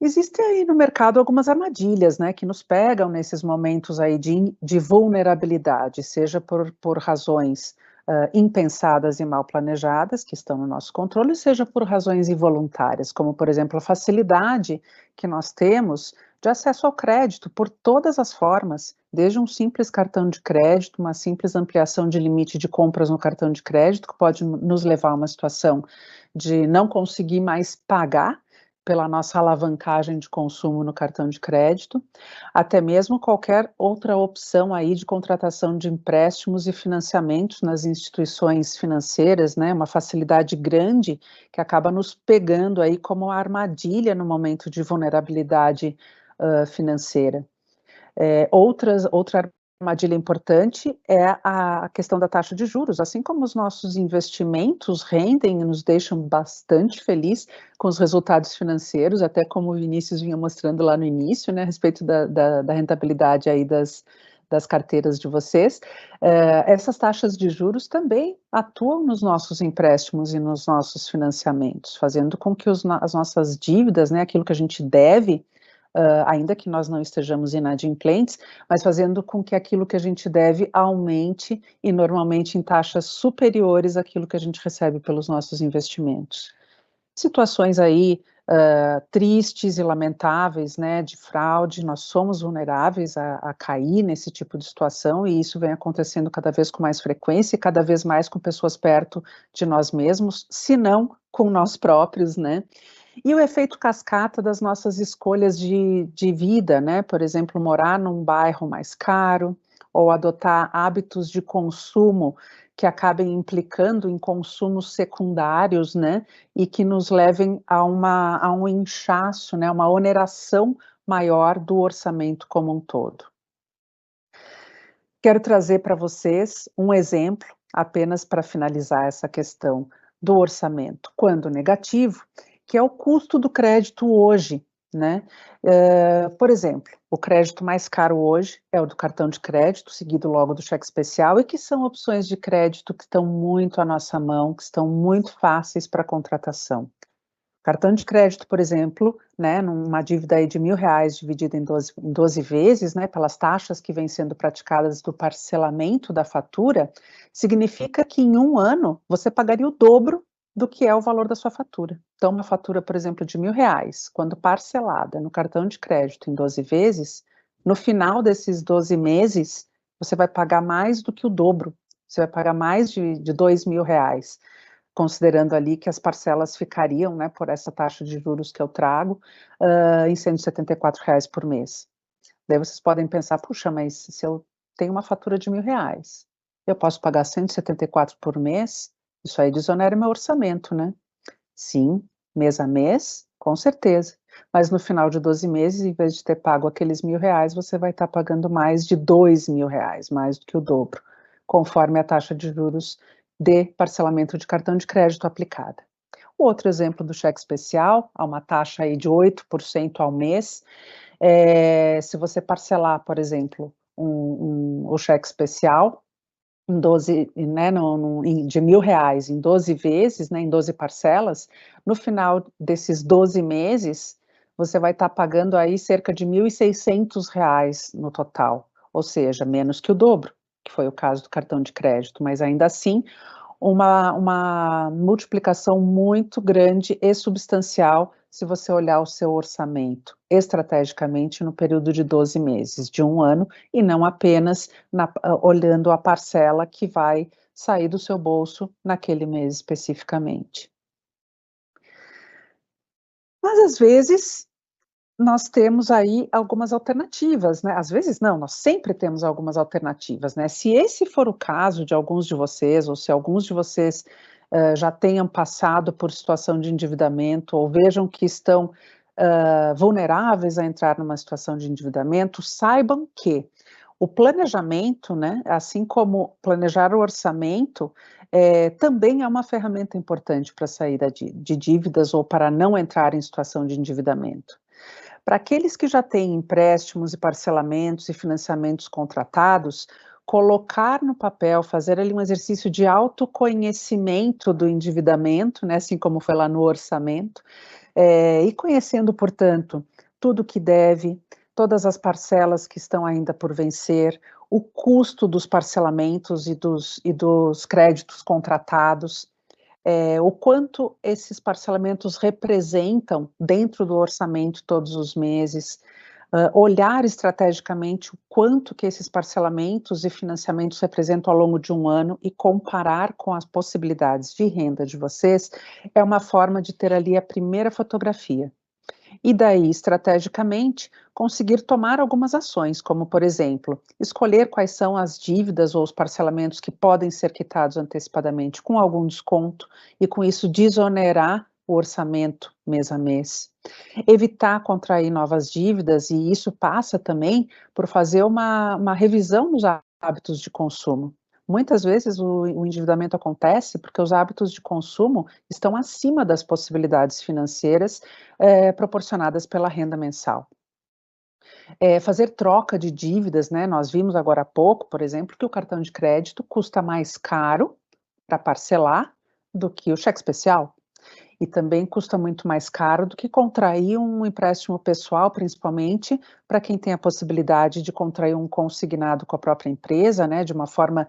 Existem aí no mercado algumas armadilhas, né, que nos pegam nesses momentos aí de vulnerabilidade, seja por razões, impensadas e mal planejadas, que estão no nosso controle, seja por razões involuntárias, como, por exemplo, a facilidade que nós temos de acesso ao crédito por todas as formas, desde um simples cartão de crédito, uma simples ampliação de limite de compras no cartão de crédito, que pode nos levar a uma situação de não conseguir mais pagar pela nossa alavancagem de consumo no cartão de crédito, até mesmo qualquer outra opção aí de contratação de empréstimos e financiamentos nas instituições financeiras, né, uma facilidade grande que acaba nos pegando aí como uma armadilha no momento de vulnerabilidade, financeira. Outra armadilha importante é a questão da taxa de juros, assim como os nossos investimentos rendem e nos deixam bastante feliz com os resultados financeiros, até como o Vinícius vinha mostrando lá no início, né, a respeito da rentabilidade aí das carteiras de vocês, essas taxas de juros também atuam nos nossos empréstimos e nos nossos financiamentos, fazendo com que as nossas dívidas, né, aquilo que a gente deve, ainda que nós não estejamos inadimplentes, mas fazendo com que aquilo que a gente deve aumente e normalmente em taxas superiores àquilo que a gente recebe pelos nossos investimentos. Situações aí, tristes e lamentáveis, né, de fraude, nós somos vulneráveis a cair nesse tipo de situação e isso vem acontecendo cada vez com mais frequência e cada vez mais com pessoas perto de nós mesmos, se não com nós próprios, né. E o efeito cascata das nossas escolhas de vida, né, por exemplo, morar num bairro mais caro, ou adotar hábitos de consumo que acabem implicando em consumos secundários, né, e que nos levem a um inchaço, né, uma oneração maior do orçamento como um todo. Quero trazer para vocês um exemplo, apenas para finalizar essa questão do orçamento, quando negativo, que é o custo do crédito hoje, né. Por exemplo, o crédito mais caro hoje é o do cartão de crédito, seguido logo do cheque especial, e que são opções de crédito que estão muito à nossa mão, que estão muito fáceis para contratação. Cartão de crédito, por exemplo, né, numa dívida aí de R$ 1.000 dividida em 12 vezes, né, pelas taxas que vêm sendo praticadas do parcelamento da fatura, significa que em um ano você pagaria o dobro do que é o valor da sua fatura. Então, uma fatura, por exemplo, de R$ 1.000, quando parcelada no cartão de crédito em 12 vezes, no final desses 12 meses, você vai pagar mais do que o dobro, você vai pagar mais de R$ 2.000, considerando ali que as parcelas ficariam, né, por essa taxa de juros que eu trago, em R$ 174 por mês. Daí vocês podem pensar, puxa, mas se eu tenho uma fatura de R$ 1.000, eu posso pagar 174 por mês? Isso aí desonera meu orçamento, né? Sim, mês a mês, com certeza. Mas no final de 12 meses, em vez de ter pago aqueles R$ 1.000, você vai estar pagando mais de R$ 2.000, mais do que o dobro, conforme a taxa de juros de parcelamento de cartão de crédito aplicada. O outro exemplo do cheque especial, há uma taxa aí de 8% ao mês, se você parcelar, por exemplo, o cheque especial em 12, né, de R$ 1.000 em 12 vezes, né, em 12 parcelas, no final desses 12 meses, você vai estar pagando aí cerca de R$ 1.600 no total, ou seja, menos que o dobro, que foi o caso do cartão de crédito, mas ainda assim, uma multiplicação muito grande e substancial se você olhar o seu orçamento estrategicamente no período de 12 meses, de um ano, e não apenas olhando a parcela que vai sair do seu bolso naquele mês especificamente. Mas às vezes nós temos aí algumas alternativas, né? Às vezes não, nós sempre temos algumas alternativas, né? Se esse for o caso de alguns de vocês, ou se alguns de vocês já tenham passado por situação de endividamento, ou vejam que estão vulneráveis a entrar numa situação de endividamento, saibam que o planejamento, né, assim como planejar o orçamento, também é uma ferramenta importante para a saída de dívidas ou para não entrar em situação de endividamento. Para aqueles que já têm empréstimos e parcelamentos e financiamentos contratados, colocar no papel, fazer ali um exercício de autoconhecimento do endividamento, né, assim como foi lá no orçamento, e conhecendo, portanto, tudo que deve, todas as parcelas que estão ainda por vencer, o custo dos parcelamentos e dos créditos contratados, o quanto esses parcelamentos representam dentro do orçamento todos os meses, olhar estrategicamente o quanto que esses parcelamentos e financiamentos representam ao longo de um ano e comparar com as possibilidades de renda de vocês, é uma forma de ter ali a primeira fotografia. E daí, estrategicamente, conseguir tomar algumas ações, como, por exemplo, escolher quais são as dívidas ou os parcelamentos que podem ser quitados antecipadamente com algum desconto e, com isso, desonerar o orçamento mês a mês. Evitar contrair novas dívidas, e isso passa também por fazer uma revisão dos hábitos de consumo. Muitas vezes o endividamento acontece porque os hábitos de consumo estão acima das possibilidades financeiras proporcionadas pela renda mensal. Fazer troca de dívidas, né? Nós vimos agora há pouco, por exemplo, que o cartão de crédito custa mais caro para parcelar do que o cheque especial. E também custa muito mais caro do que contrair um empréstimo pessoal, principalmente para quem tem a possibilidade de contrair um consignado com a própria empresa, né, de uma forma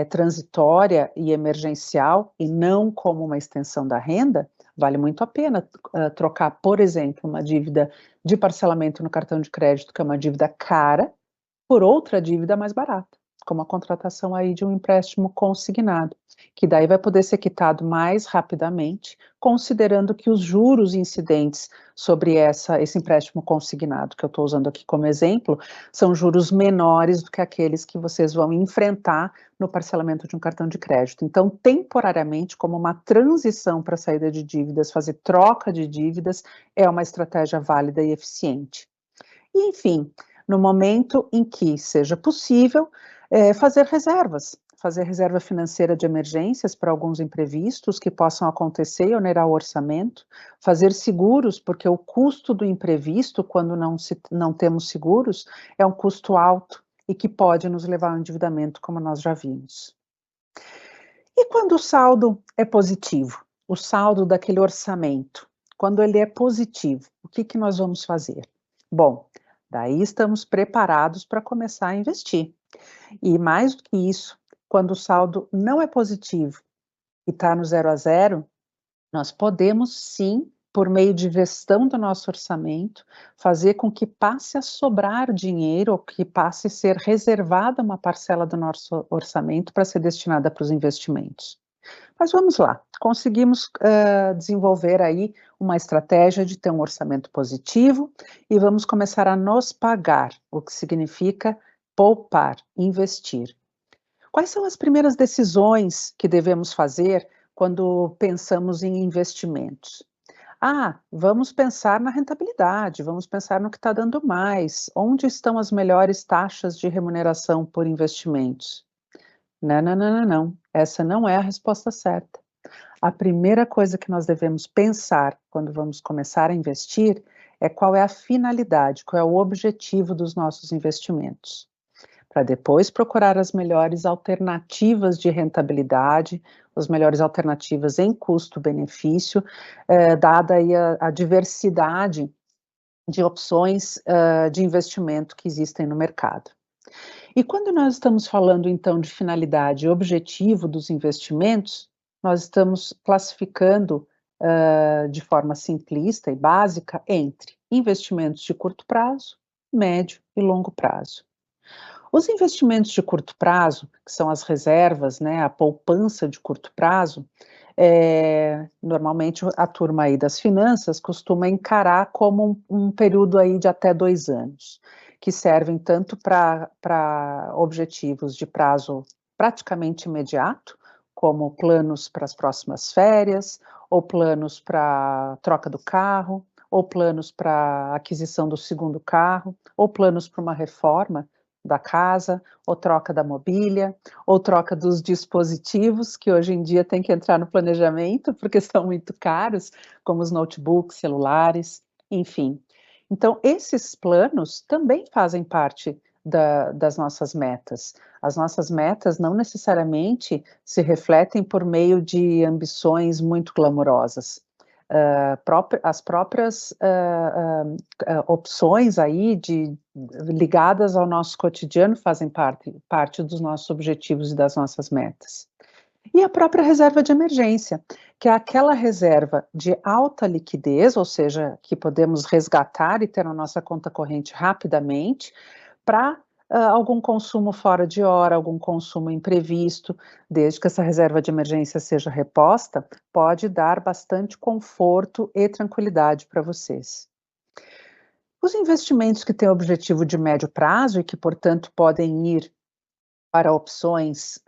transitória e emergencial, e não como uma extensão da renda. Vale muito a pena trocar, por exemplo, uma dívida de parcelamento no cartão de crédito, que é uma dívida cara, por outra dívida mais barata, como a contratação aí de um empréstimo consignado, que daí vai poder ser quitado mais rapidamente, considerando que os juros incidentes sobre esse empréstimo consignado, que eu estou usando aqui como exemplo, são juros menores do que aqueles que vocês vão enfrentar no parcelamento de um cartão de crédito. Então, temporariamente, como uma transição para a saída de dívidas, fazer troca de dívidas é uma estratégia válida e eficiente. E, enfim, no momento em que seja possível, fazer reserva financeira de emergências para alguns imprevistos que possam acontecer e onerar o orçamento, fazer seguros, porque o custo do imprevisto, quando não temos seguros, é um custo alto e que pode nos levar ao endividamento, como nós já vimos. E quando o saldo é positivo, o saldo daquele orçamento, quando ele é positivo, o que nós vamos fazer? Bom, daí estamos preparados para começar a investir. E mais do que isso, quando o saldo não é positivo e está no 0 a 0, nós podemos sim, por meio de gestão do nosso orçamento, fazer com que passe a sobrar dinheiro ou que passe a ser reservada uma parcela do nosso orçamento para ser destinada para os investimentos. Mas vamos lá, conseguimos desenvolver aí uma estratégia de ter um orçamento positivo e vamos começar a nos pagar, o que significa poupar, investir. Quais são as primeiras decisões que devemos fazer quando pensamos em investimentos? Vamos pensar na rentabilidade, vamos pensar no que está dando mais, onde estão as melhores taxas de remuneração por investimentos? Não, essa não é a resposta certa. A primeira coisa que nós devemos pensar quando vamos começar a investir é qual é a finalidade, qual é o objetivo dos nossos investimentos. Para depois procurar as melhores alternativas de rentabilidade, as melhores alternativas em custo-benefício, dada aí a diversidade de opções de investimento que existem no mercado. E quando nós estamos falando, então, de finalidade e objetivo dos investimentos, nós estamos classificando de forma simplista e básica entre investimentos de curto prazo, médio e longo prazo. Os investimentos de curto prazo, que são as reservas, né, a poupança de curto prazo, Normalmente a turma aí das finanças costuma encarar como um período aí de até 2 anos, que servem tanto para objetivos de prazo praticamente imediato, como planos para as próximas férias, ou planos para troca do carro, ou planos para aquisição do segundo carro, ou planos para uma reforma da casa, ou troca da mobília, ou troca dos dispositivos, que hoje em dia tem que entrar no planejamento, porque são muito caros, como os notebooks, celulares, enfim. Então, esses planos também fazem parte das nossas metas. As nossas metas não necessariamente se refletem por meio de ambições muito glamurosas. As próprias opções aí ligadas ao nosso cotidiano fazem parte dos nossos objetivos e das nossas metas. E a própria reserva de emergência, que é aquela reserva de alta liquidez, ou seja, que podemos resgatar e ter na nossa conta corrente rapidamente, para algum consumo fora de hora, algum consumo imprevisto, desde que essa reserva de emergência seja reposta, pode dar bastante conforto e tranquilidade para vocês. Os investimentos que têm objetivo de médio prazo e que, portanto, podem ir para opções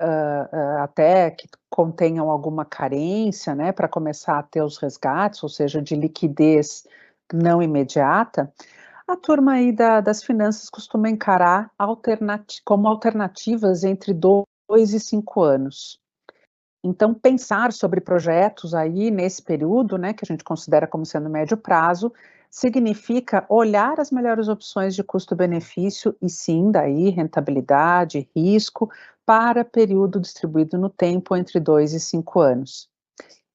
até que contenham alguma carência, né, para começar a ter os resgates, ou seja, de liquidez não imediata, a turma aí das finanças costuma encarar como alternativas entre 2 e 5 anos. Então, pensar sobre projetos aí nesse período, né, que a gente considera como sendo médio prazo, significa olhar as melhores opções de custo-benefício e sim, daí, rentabilidade, risco, para período distribuído no tempo entre 2 e 5 anos.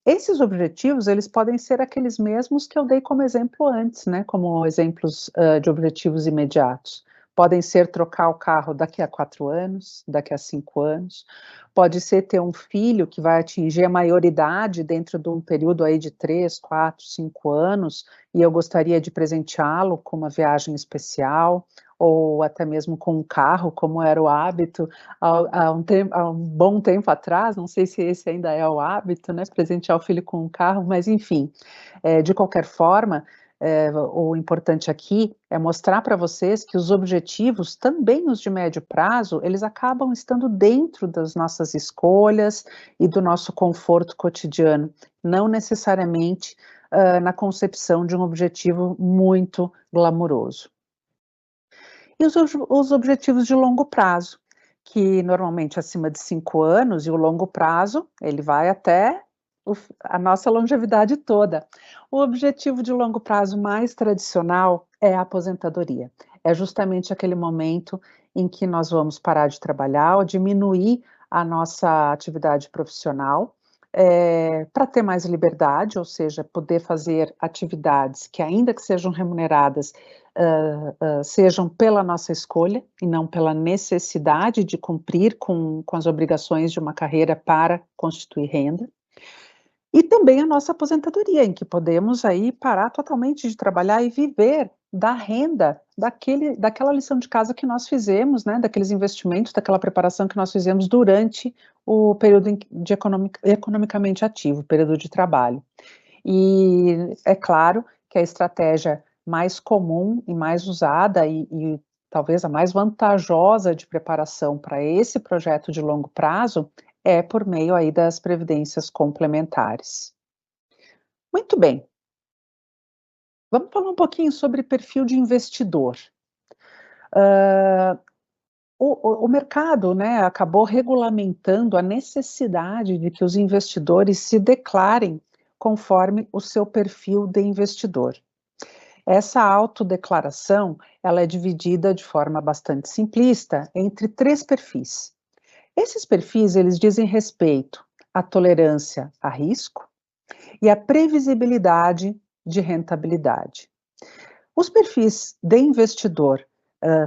Esses objetivos, eles podem ser aqueles mesmos que eu dei como exemplo antes, né, como exemplos de objetivos imediatos. Podem ser trocar o carro daqui a 4 anos, daqui a 5 anos, pode ser ter um filho que vai atingir a maioridade dentro de um período aí de 3, 4, 5 anos, e eu gostaria de presenteá-lo com uma viagem especial, ou até mesmo com um carro, como era o hábito há um bom tempo atrás, não sei se esse ainda é o hábito, né, presentear o filho com um carro, mas enfim, de qualquer forma, o importante aqui é mostrar para vocês que os objetivos, também os de médio prazo, eles acabam estando dentro das nossas escolhas e do nosso conforto cotidiano, não necessariamente na concepção de um objetivo muito glamuroso. E os objetivos de longo prazo, que normalmente acima de 5 anos, e o longo prazo, ele vai até a nossa longevidade toda. O objetivo de longo prazo mais tradicional é a aposentadoria. É justamente aquele momento em que nós vamos parar de trabalhar ou diminuir a nossa atividade profissional, para ter mais liberdade, ou seja, poder fazer atividades que, ainda que sejam remuneradas, sejam pela nossa escolha e não pela necessidade de cumprir com as obrigações de uma carreira para constituir renda. E também a nossa aposentadoria, em que podemos aí parar totalmente de trabalhar e viver da renda daquela lição de casa que nós fizemos, né, daqueles investimentos, daquela preparação que nós fizemos durante o período economicamente ativo, o período de trabalho. E é claro que a estratégia mais comum e mais usada e talvez a mais vantajosa de preparação para esse projeto de longo prazo é por meio aí das previdências complementares. Muito bem. Vamos falar um pouquinho sobre perfil de investidor. O mercado, né, acabou regulamentando a necessidade de que os investidores se declarem conforme o seu perfil de investidor. Essa autodeclaração, ela é dividida de forma bastante simplista entre 3 perfis. Esses perfis, eles dizem respeito à tolerância a risco e à previsibilidade de rentabilidade. Os perfis de investidor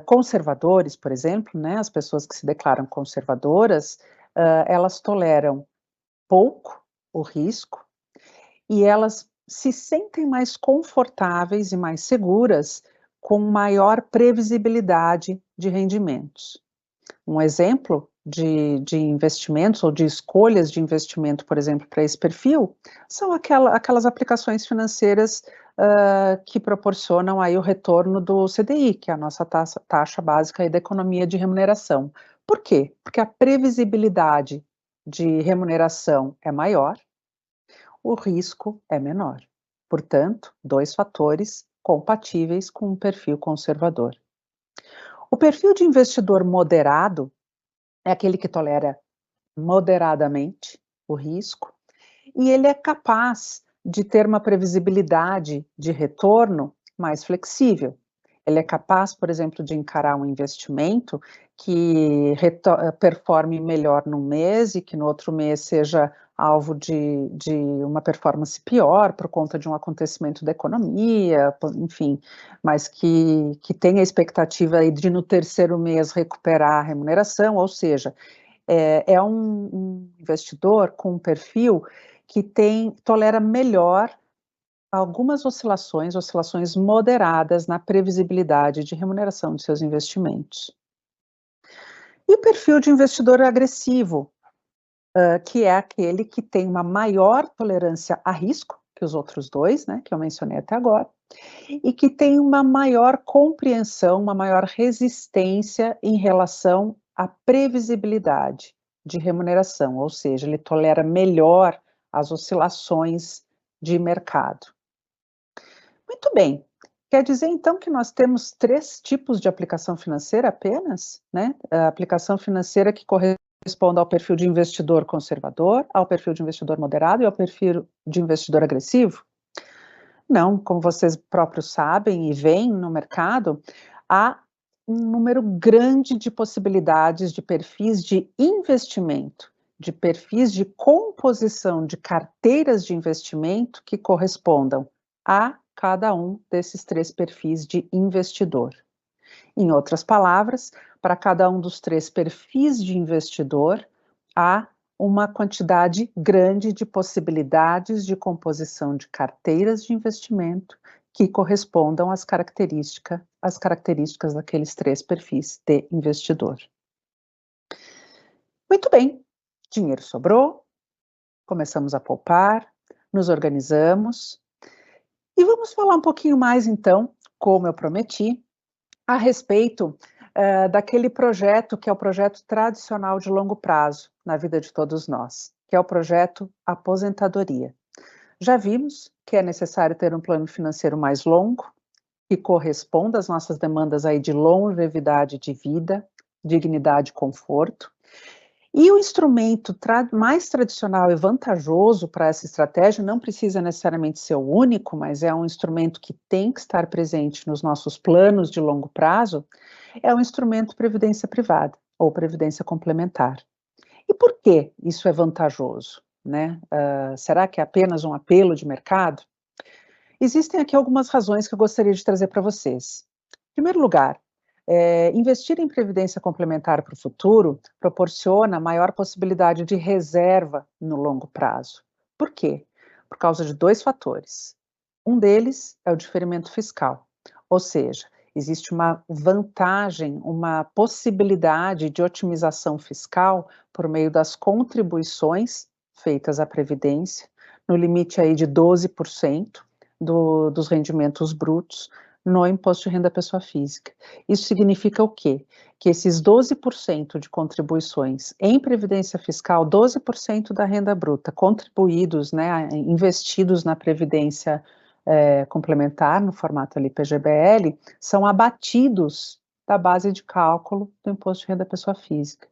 conservadores, por exemplo, né, as pessoas que se declaram conservadoras, elas toleram pouco o risco e elas se sentem mais confortáveis e mais seguras com maior previsibilidade de rendimentos. Um exemplo de investimentos ou de escolhas de investimento, por exemplo, para esse perfil, são aquelas aplicações financeiras que proporcionam aí o retorno do CDI, que é a nossa taxa básica aí da economia de remuneração. Por quê? Porque a previsibilidade de remuneração é maior, o risco é menor. Portanto, 2 fatores compatíveis com um perfil conservador. O perfil de investidor moderado é aquele que tolera moderadamente o risco e ele é capaz de ter uma previsibilidade de retorno mais flexível. Ele é capaz, por exemplo, de encarar um investimento que performe melhor num mês e que no outro mês seja alvo de uma performance pior por conta de um acontecimento da economia, enfim, mas que tenha a expectativa de no terceiro mês recuperar a remuneração, ou seja, é um investidor com um perfil que tolera melhor algumas oscilações moderadas na previsibilidade de remuneração de seus investimentos. E o perfil de investidor agressivo, que é aquele que tem uma maior tolerância a risco que os outros dois, né, que eu mencionei até agora, e que tem uma maior compreensão, uma maior resistência em relação à previsibilidade de remuneração, ou seja, ele tolera melhor as oscilações de mercado. Muito bem, quer dizer então que nós temos 3 tipos de aplicação financeira apenas, né? A aplicação financeira que corresponde ao perfil de investidor conservador, ao perfil de investidor moderado e ao perfil de investidor agressivo? Não, como vocês próprios sabem e veem no mercado, há um número grande de possibilidades de perfis de investimento, de perfis de composição de carteiras de investimento que correspondam a cada um desses 3 perfis de investidor. Em outras palavras, para cada um dos 3 perfis de investidor, há uma quantidade grande de possibilidades de composição de carteiras de investimento que correspondam às características daqueles 3 perfis de investidor. Muito bem, dinheiro sobrou, começamos a poupar, nos organizamos e vamos falar um pouquinho mais então, como eu prometi, a respeito daquele projeto que é o projeto tradicional de longo prazo na vida de todos nós, que é o projeto aposentadoria. Já vimos que é necessário ter um plano financeiro mais longo, que corresponda às nossas demandas aí de longevidade de vida, dignidade e conforto. E o instrumento mais tradicional e vantajoso para essa estratégia não precisa necessariamente ser o único, mas é um instrumento que tem que estar presente nos nossos planos de longo prazo, é o instrumento previdência privada ou previdência complementar. E por que isso é vantajoso, né? Será que é apenas um apelo de mercado? Existem aqui algumas razões que eu gostaria de trazer para vocês. Em primeiro lugar, investir em previdência complementar para o futuro proporciona maior possibilidade de reserva no longo prazo. Por quê? Por causa de 2 fatores. Um deles é o diferimento fiscal, ou seja, existe uma vantagem, uma possibilidade de otimização fiscal por meio das contribuições feitas à Previdência, no limite aí de 12% dos rendimentos brutos, no imposto de renda da pessoa física. Isso significa o quê? Que esses 12% de contribuições em previdência fiscal, 12% da renda bruta contribuídos, né, investidos na previdência complementar, no formato ali PGBL, são abatidos da base de cálculo do imposto de renda da pessoa física.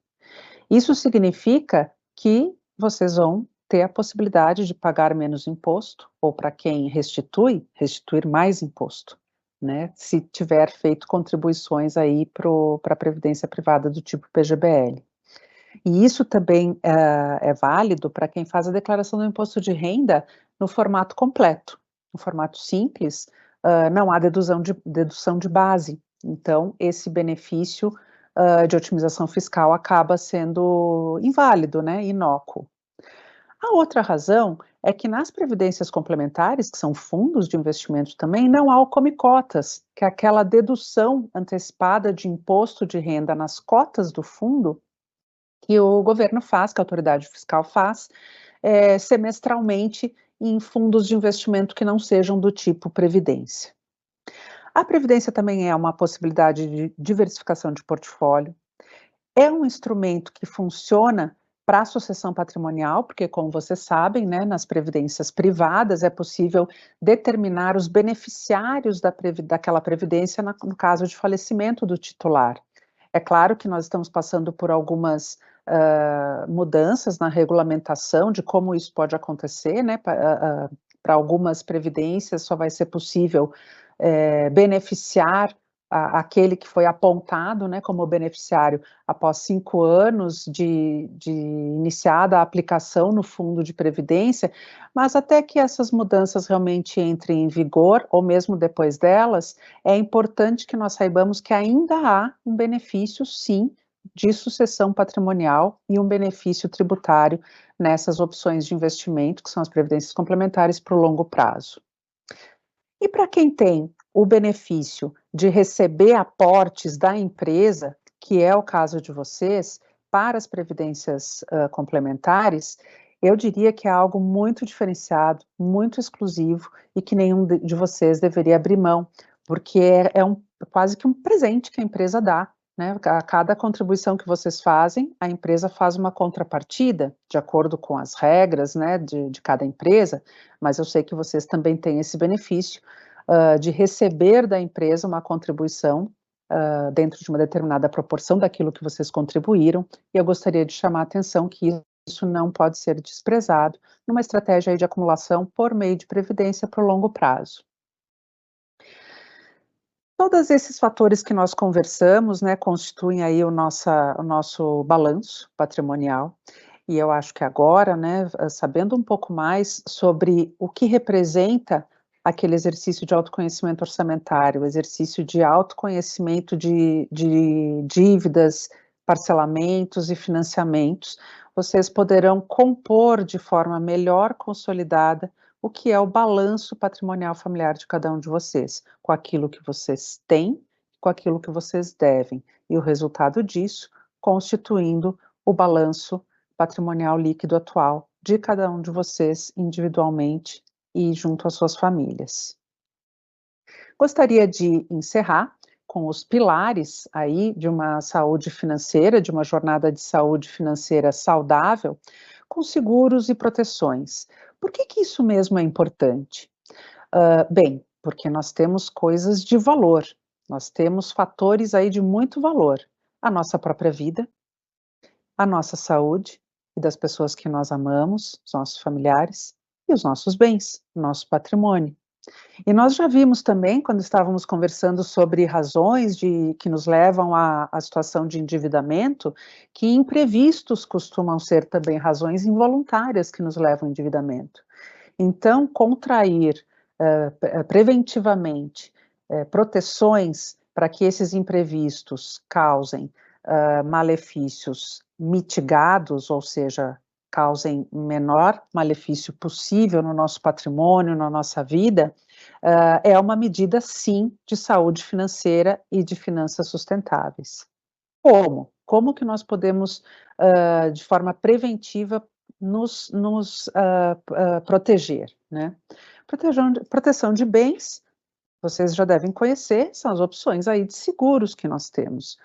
Isso significa que vocês vão ter a possibilidade de pagar menos imposto, ou para quem restituir mais imposto, né, se tiver feito contribuições aí para a previdência privada do tipo PGBL. E isso também é válido para quem faz a declaração do imposto de renda no formato completo. No formato simples, não há dedução de base. Então, esse benefício de otimização fiscal acaba sendo inválido, né, inócuo. A outra razão é que nas previdências complementares, que são fundos de investimento também, não há o come-cotas, que é aquela dedução antecipada de imposto de renda nas cotas do fundo, que o governo faz, que a autoridade fiscal faz, semestralmente em fundos de investimento que não sejam do tipo previdência. A previdência também é uma possibilidade de diversificação de portfólio, é um instrumento que funciona para a sucessão patrimonial, porque, como vocês sabem, né, nas previdências privadas é possível determinar os beneficiários daquela previdência no caso de falecimento do titular. É claro que nós estamos passando por algumas mudanças na regulamentação de como isso pode acontecer, né? Para algumas previdências só vai ser possível beneficiar aquele que foi apontado, né, como beneficiário após 5 anos de iniciada a aplicação no fundo de previdência, mas até que essas mudanças realmente entrem em vigor, ou mesmo depois delas, é importante que nós saibamos que ainda há um benefício, sim, de sucessão patrimonial e um benefício tributário nessas opções de investimento, que são as previdências complementares para o longo prazo. E para quem tem o benefício de receber aportes da empresa, que é o caso de vocês, para as previdências complementares, eu diria que é algo muito diferenciado, muito exclusivo e que nenhum de vocês deveria abrir mão, porque quase que um presente que a empresa dá, né? A cada contribuição que vocês fazem, a empresa faz uma contrapartida, de acordo com as regras, né, de cada empresa, mas eu sei que vocês também têm esse benefício de receber da empresa uma contribuição dentro de uma determinada proporção daquilo que vocês contribuíram, e eu gostaria de chamar a atenção que isso não pode ser desprezado numa estratégia aí de acumulação por meio de previdência para o longo prazo. Todos esses fatores que nós conversamos, né, constituem aí o nosso balanço patrimonial, e eu acho que agora, né, sabendo um pouco mais sobre o que representa aquele exercício de autoconhecimento orçamentário, o exercício de autoconhecimento de dívidas, parcelamentos e financiamentos, vocês poderão compor de forma melhor consolidada o que é o balanço patrimonial familiar de cada um de vocês, com aquilo que vocês têm, com aquilo que vocês devem, e o resultado disso constituindo o balanço patrimonial líquido atual de cada um de vocês individualmente e junto às suas famílias. Gostaria de encerrar com os pilares aí de uma saúde financeira, de uma jornada de saúde financeira saudável, com seguros e proteções. Por que isso mesmo é importante? Bem, porque nós temos coisas de valor, nós temos fatores aí de muito valor, a nossa própria vida, a nossa saúde e das pessoas que nós amamos, os nossos familiares, e os nossos bens, o nosso patrimônio. E nós já vimos também, quando estávamos conversando sobre razões que nos levam à situação de endividamento, que imprevistos costumam ser também razões involuntárias que nos levam ao endividamento. Então, contrair preventivamente proteções para que esses imprevistos causem malefícios mitigados, ou seja, causem menor malefício possível no nosso patrimônio, na nossa vida, é uma medida, sim, de saúde financeira e de finanças sustentáveis. Como? Como que nós podemos, de forma preventiva, nos proteger, né? Proteção de bens, vocês já devem conhecer, são as opções aí de seguros que nós temos.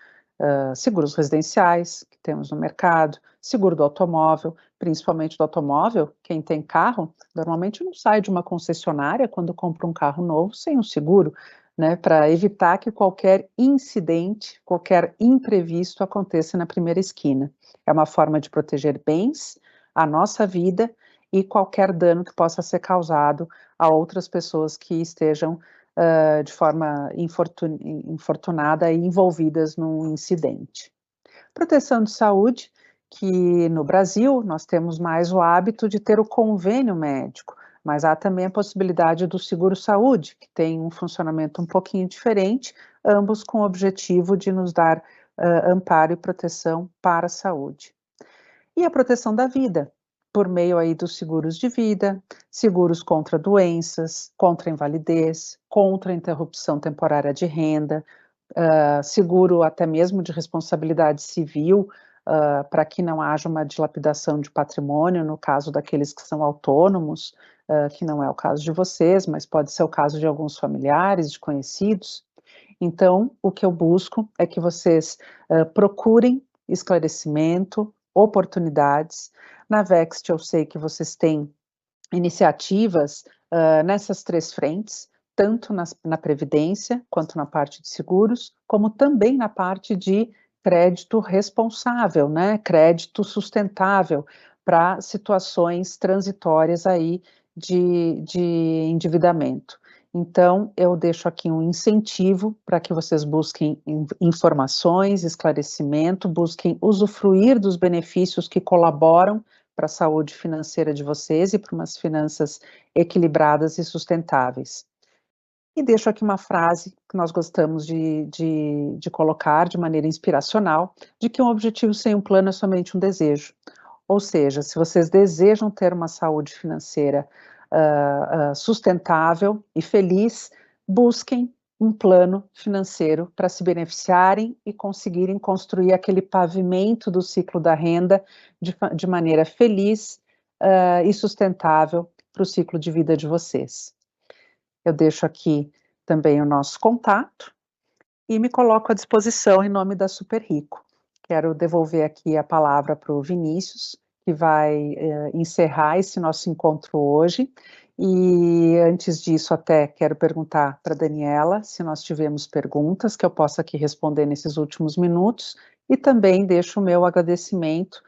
Seguros residenciais que temos no mercado, seguro do automóvel, principalmente do automóvel, quem tem carro, normalmente não sai de uma concessionária quando compra um carro novo sem um seguro, né, para evitar que qualquer incidente, qualquer imprevisto aconteça na primeira esquina. É uma forma de proteger bens, a nossa vida e qualquer dano que possa ser causado a outras pessoas que estejam de forma infortunada e envolvidas num incidente. Proteção de saúde, que no Brasil nós temos mais o hábito de ter o convênio médico, mas há também a possibilidade do seguro-saúde, que tem um funcionamento um pouquinho diferente, ambos com o objetivo de nos dar amparo e proteção para a saúde. E a proteção da vida, por meio aí dos seguros de vida, seguros contra doenças, contra invalidez, contra interrupção temporária de renda, seguro até mesmo de responsabilidade civil, para que não haja uma dilapidação de patrimônio, no caso daqueles que são autônomos, que não é o caso de vocês, mas pode ser o caso de alguns familiares, de conhecidos. Então, o que eu busco é que vocês procurem esclarecimento, oportunidades. Na Vext, eu sei que vocês têm iniciativas nessas 3 frentes, tanto na Previdência, quanto na parte de seguros, como também na parte de crédito responsável, né? Crédito sustentável para situações transitórias aí de endividamento. Então, eu deixo aqui um incentivo para que vocês busquem informações, esclarecimento, busquem usufruir dos benefícios que colaboram para a saúde financeira de vocês e para umas finanças equilibradas e sustentáveis. E deixo aqui uma frase que nós gostamos de colocar de maneira inspiracional, de que um objetivo sem um plano é somente um desejo. Ou seja, se vocês desejam ter uma saúde financeira sustentável e feliz, busquem um plano financeiro para se beneficiarem e conseguirem construir aquele pavimento do ciclo da renda de maneira feliz e sustentável para o ciclo de vida de vocês. Eu deixo aqui também o nosso contato e me coloco à disposição em nome da Super Rico. Quero devolver aqui a palavra para o Vinícius, que vai encerrar esse nosso encontro hoje. E antes disso, até quero perguntar para a Daniela se nós tivemos perguntas que eu possa aqui responder nesses últimos minutos. E também deixo o meu agradecimento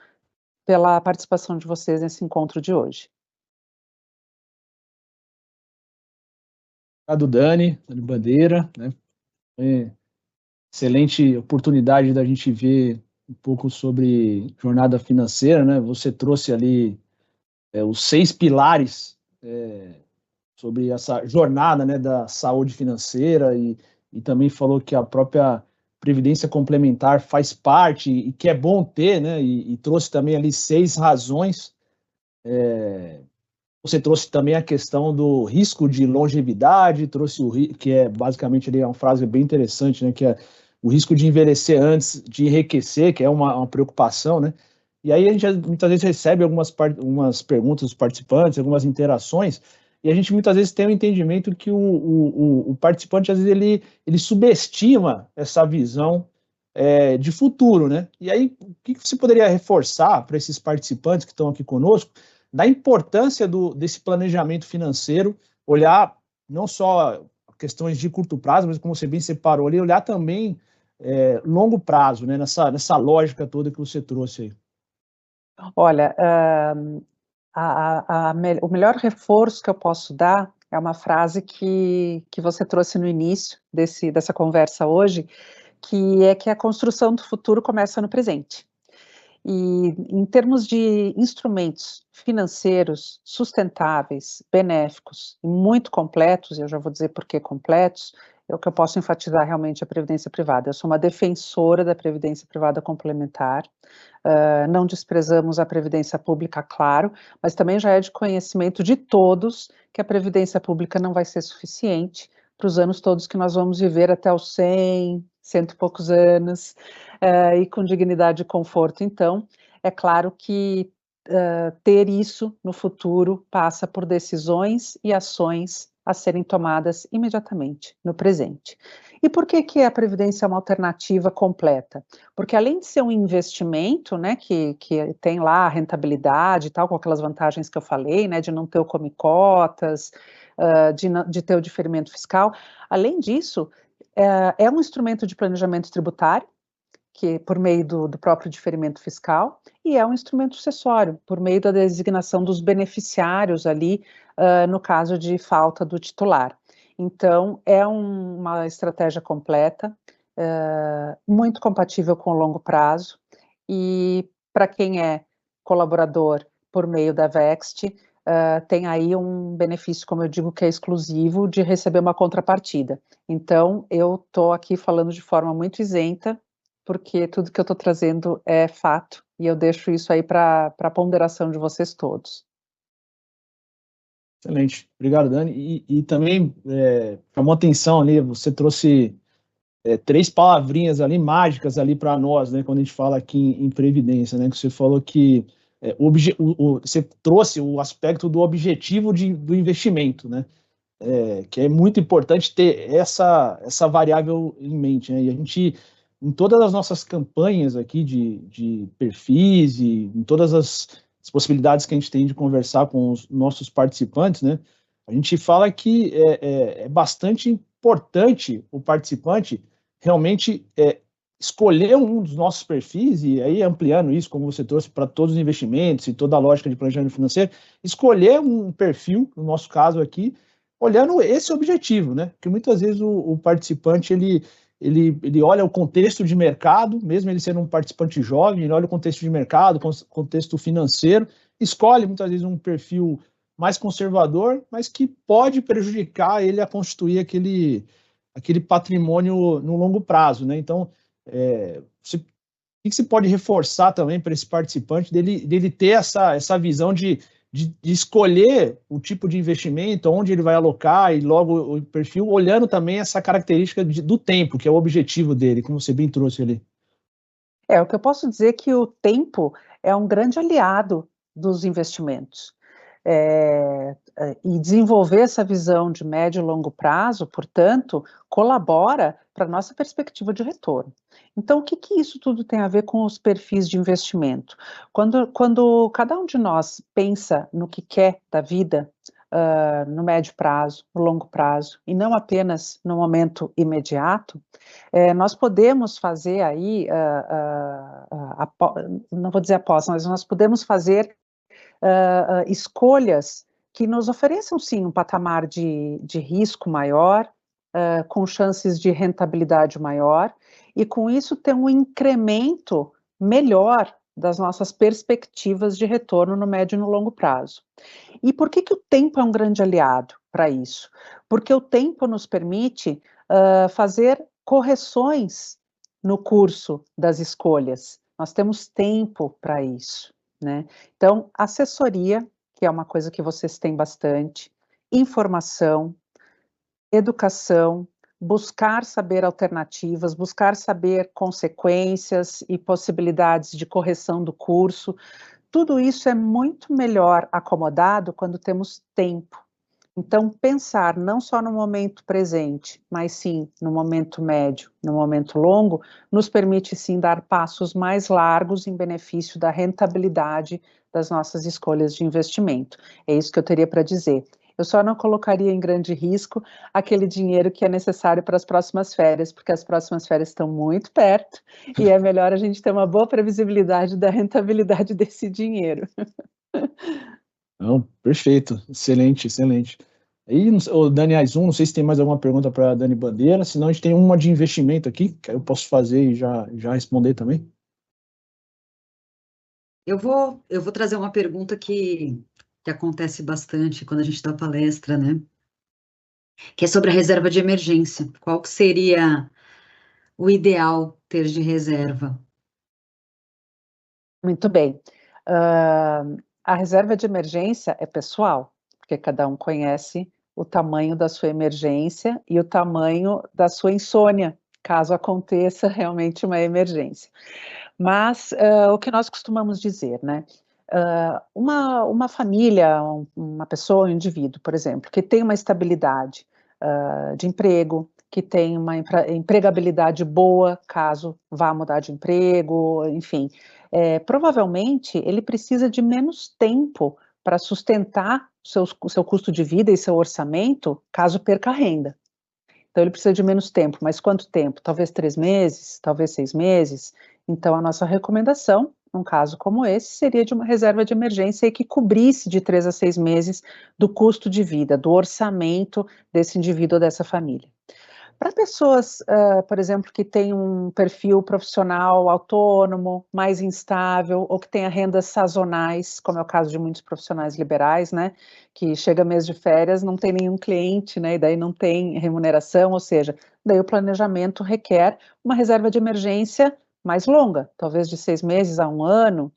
pela participação de vocês nesse encontro de hoje. Obrigado, Dani Bandeira, né? Excelente oportunidade da gente ver um pouco sobre jornada financeira, né? Você trouxe ali os 6 pilares sobre essa jornada, né, da saúde financeira e também falou que a própria previdência complementar faz parte e que é bom ter, né? E trouxe também ali 6 razões. Você trouxe também a questão do risco de longevidade, trouxe que é basicamente ali uma frase bem interessante, né? Que é o risco de envelhecer antes de enriquecer, que é uma preocupação, né? E aí a gente muitas vezes recebe algumas perguntas dos participantes, algumas interações, e a gente muitas vezes tem o entendimento que o participante, às vezes, ele subestima essa visão de futuro, né? E aí, o que você poderia reforçar para esses participantes que estão aqui conosco, da importância desse planejamento financeiro, olhar não só questões de curto prazo, mas como você bem separou ali, olhar também longo prazo, né? Nessa lógica toda que você trouxe aí. Olha, o melhor reforço que eu posso dar é uma frase que você trouxe no início dessa conversa hoje, que é que a construção do futuro começa no presente. E em termos de instrumentos financeiros sustentáveis, benéficos e muito completos, eu já vou dizer por que completos, é o que eu posso enfatizar realmente a previdência privada. Eu sou uma defensora da previdência privada complementar, não desprezamos a previdência pública, claro, mas também já é de conhecimento de todos que a previdência pública não vai ser suficiente para os anos todos que nós vamos viver até os 100, cento e poucos anos, e com dignidade e conforto. Então, é claro que ter isso no futuro passa por decisões e ações a serem tomadas imediatamente, no presente. E por que a Previdência é uma alternativa completa? Porque além de ser um investimento, né, que tem lá a rentabilidade e tal, com aquelas vantagens que eu falei, né, de não ter o come-cotas, de ter o diferimento fiscal, além disso, é um instrumento de planejamento tributário, que por meio do próprio diferimento fiscal, e é um instrumento sucessório, por meio da designação dos beneficiários ali, no caso de falta do titular. Então, é uma estratégia completa, muito compatível com o longo prazo, e para quem é colaborador por meio da Vext, tem aí um benefício, como eu digo, que é exclusivo, de receber uma contrapartida. Então, eu estou aqui falando de forma muito isenta, porque tudo que eu estou trazendo é fato, e eu deixo isso aí para a ponderação de vocês todos. Excelente. Obrigado, Dani. E também chamou atenção ali, você trouxe três palavrinhas ali, mágicas ali para nós, né, quando a gente fala aqui em previdência, né, que você falou que você trouxe o aspecto do objetivo do investimento, né, que é muito importante ter essa variável em mente, né, e a gente, em todas as nossas campanhas aqui de perfis e em todas as possibilidades que a gente tem de conversar com os nossos participantes, né, a gente fala que é bastante importante o participante realmente escolher um dos nossos perfis, e aí ampliando isso, como você trouxe para todos os investimentos e toda a lógica de planejamento financeiro, escolher um perfil, no nosso caso aqui, olhando esse objetivo, né? Porque muitas vezes o participante, ele olha o contexto de mercado, mesmo ele sendo um participante jovem, ele olha o contexto de mercado, contexto financeiro, escolhe muitas vezes um perfil mais conservador, mas que pode prejudicar ele a constituir aquele patrimônio no longo prazo, né? Então, o que você pode reforçar também para esse participante dele ter essa visão de escolher o tipo de investimento, onde ele vai alocar e logo o perfil, olhando também essa característica do tempo, que é o objetivo dele, como você bem trouxe ali. O que eu posso dizer é que o tempo é um grande aliado dos investimentos. E desenvolver essa visão de médio e longo prazo, portanto, colabora para a nossa perspectiva de retorno. Então, o que isso tudo tem a ver com os perfis de investimento? Quando cada um de nós pensa no que quer da vida, no médio prazo, no longo prazo, e não apenas no momento imediato, nós podemos fazer aí, não vou dizer aposta, mas nós podemos fazer escolhas que nos ofereçam, sim, um patamar de risco maior, com chances de rentabilidade maior, e com isso ter um incremento melhor das nossas perspectivas de retorno no médio e no longo prazo. E por que o tempo é um grande aliado para isso? Porque o tempo nos permite fazer correções no curso das escolhas. Nós temos tempo para isso, né? Então, assessoria, que é uma coisa que vocês têm bastante, informação, educação, buscar saber alternativas, buscar saber consequências e possibilidades de correção do curso. Tudo isso é muito melhor acomodado quando temos tempo. Então, pensar não só no momento presente, mas sim no momento médio, no momento longo, nos permite sim dar passos mais largos em benefício da rentabilidade das nossas escolhas de investimento. É isso que eu teria para dizer. Eu só não colocaria em grande risco aquele dinheiro que é necessário para as próximas férias, porque as próximas férias estão muito perto e é melhor a gente ter uma boa previsibilidade da rentabilidade desse dinheiro. Não, perfeito, excelente, excelente. E o Dani Aizun, não sei se tem mais alguma pergunta para a Dani Bandeira, senão a gente tem uma de investimento aqui, que eu posso fazer e já responder também. Eu vou trazer uma pergunta que acontece bastante quando a gente dá palestra, né? Que é sobre a reserva de emergência. Qual que seria o ideal ter de reserva? Muito bem. A reserva de emergência é pessoal, porque cada um conhece o tamanho da sua emergência e o tamanho da sua insônia, caso aconteça realmente uma emergência. Mas o que nós costumamos dizer, né? Uma família, uma pessoa, um indivíduo, por exemplo, que tem uma estabilidade de emprego, que tem uma empregabilidade boa, caso vá mudar de emprego, enfim, provavelmente ele precisa de menos tempo para sustentar o seu custo de vida e seu orçamento, caso perca a renda. Então, ele precisa de menos tempo, mas quanto tempo? Talvez 3 meses, talvez 6 meses. Então, a nossa recomendação, num caso como esse, seria de uma reserva de emergência que cobrisse de 3 a 6 meses do custo de vida, do orçamento desse indivíduo ou dessa família. Para pessoas, por exemplo, que têm um perfil profissional autônomo, mais instável, ou que tenha rendas sazonais, como é o caso de muitos profissionais liberais, né, que chega mês de férias, não tem nenhum cliente, né, e daí não tem remuneração, ou seja, daí o planejamento requer uma reserva de emergência mais longa, talvez de 6 meses a 1 ano,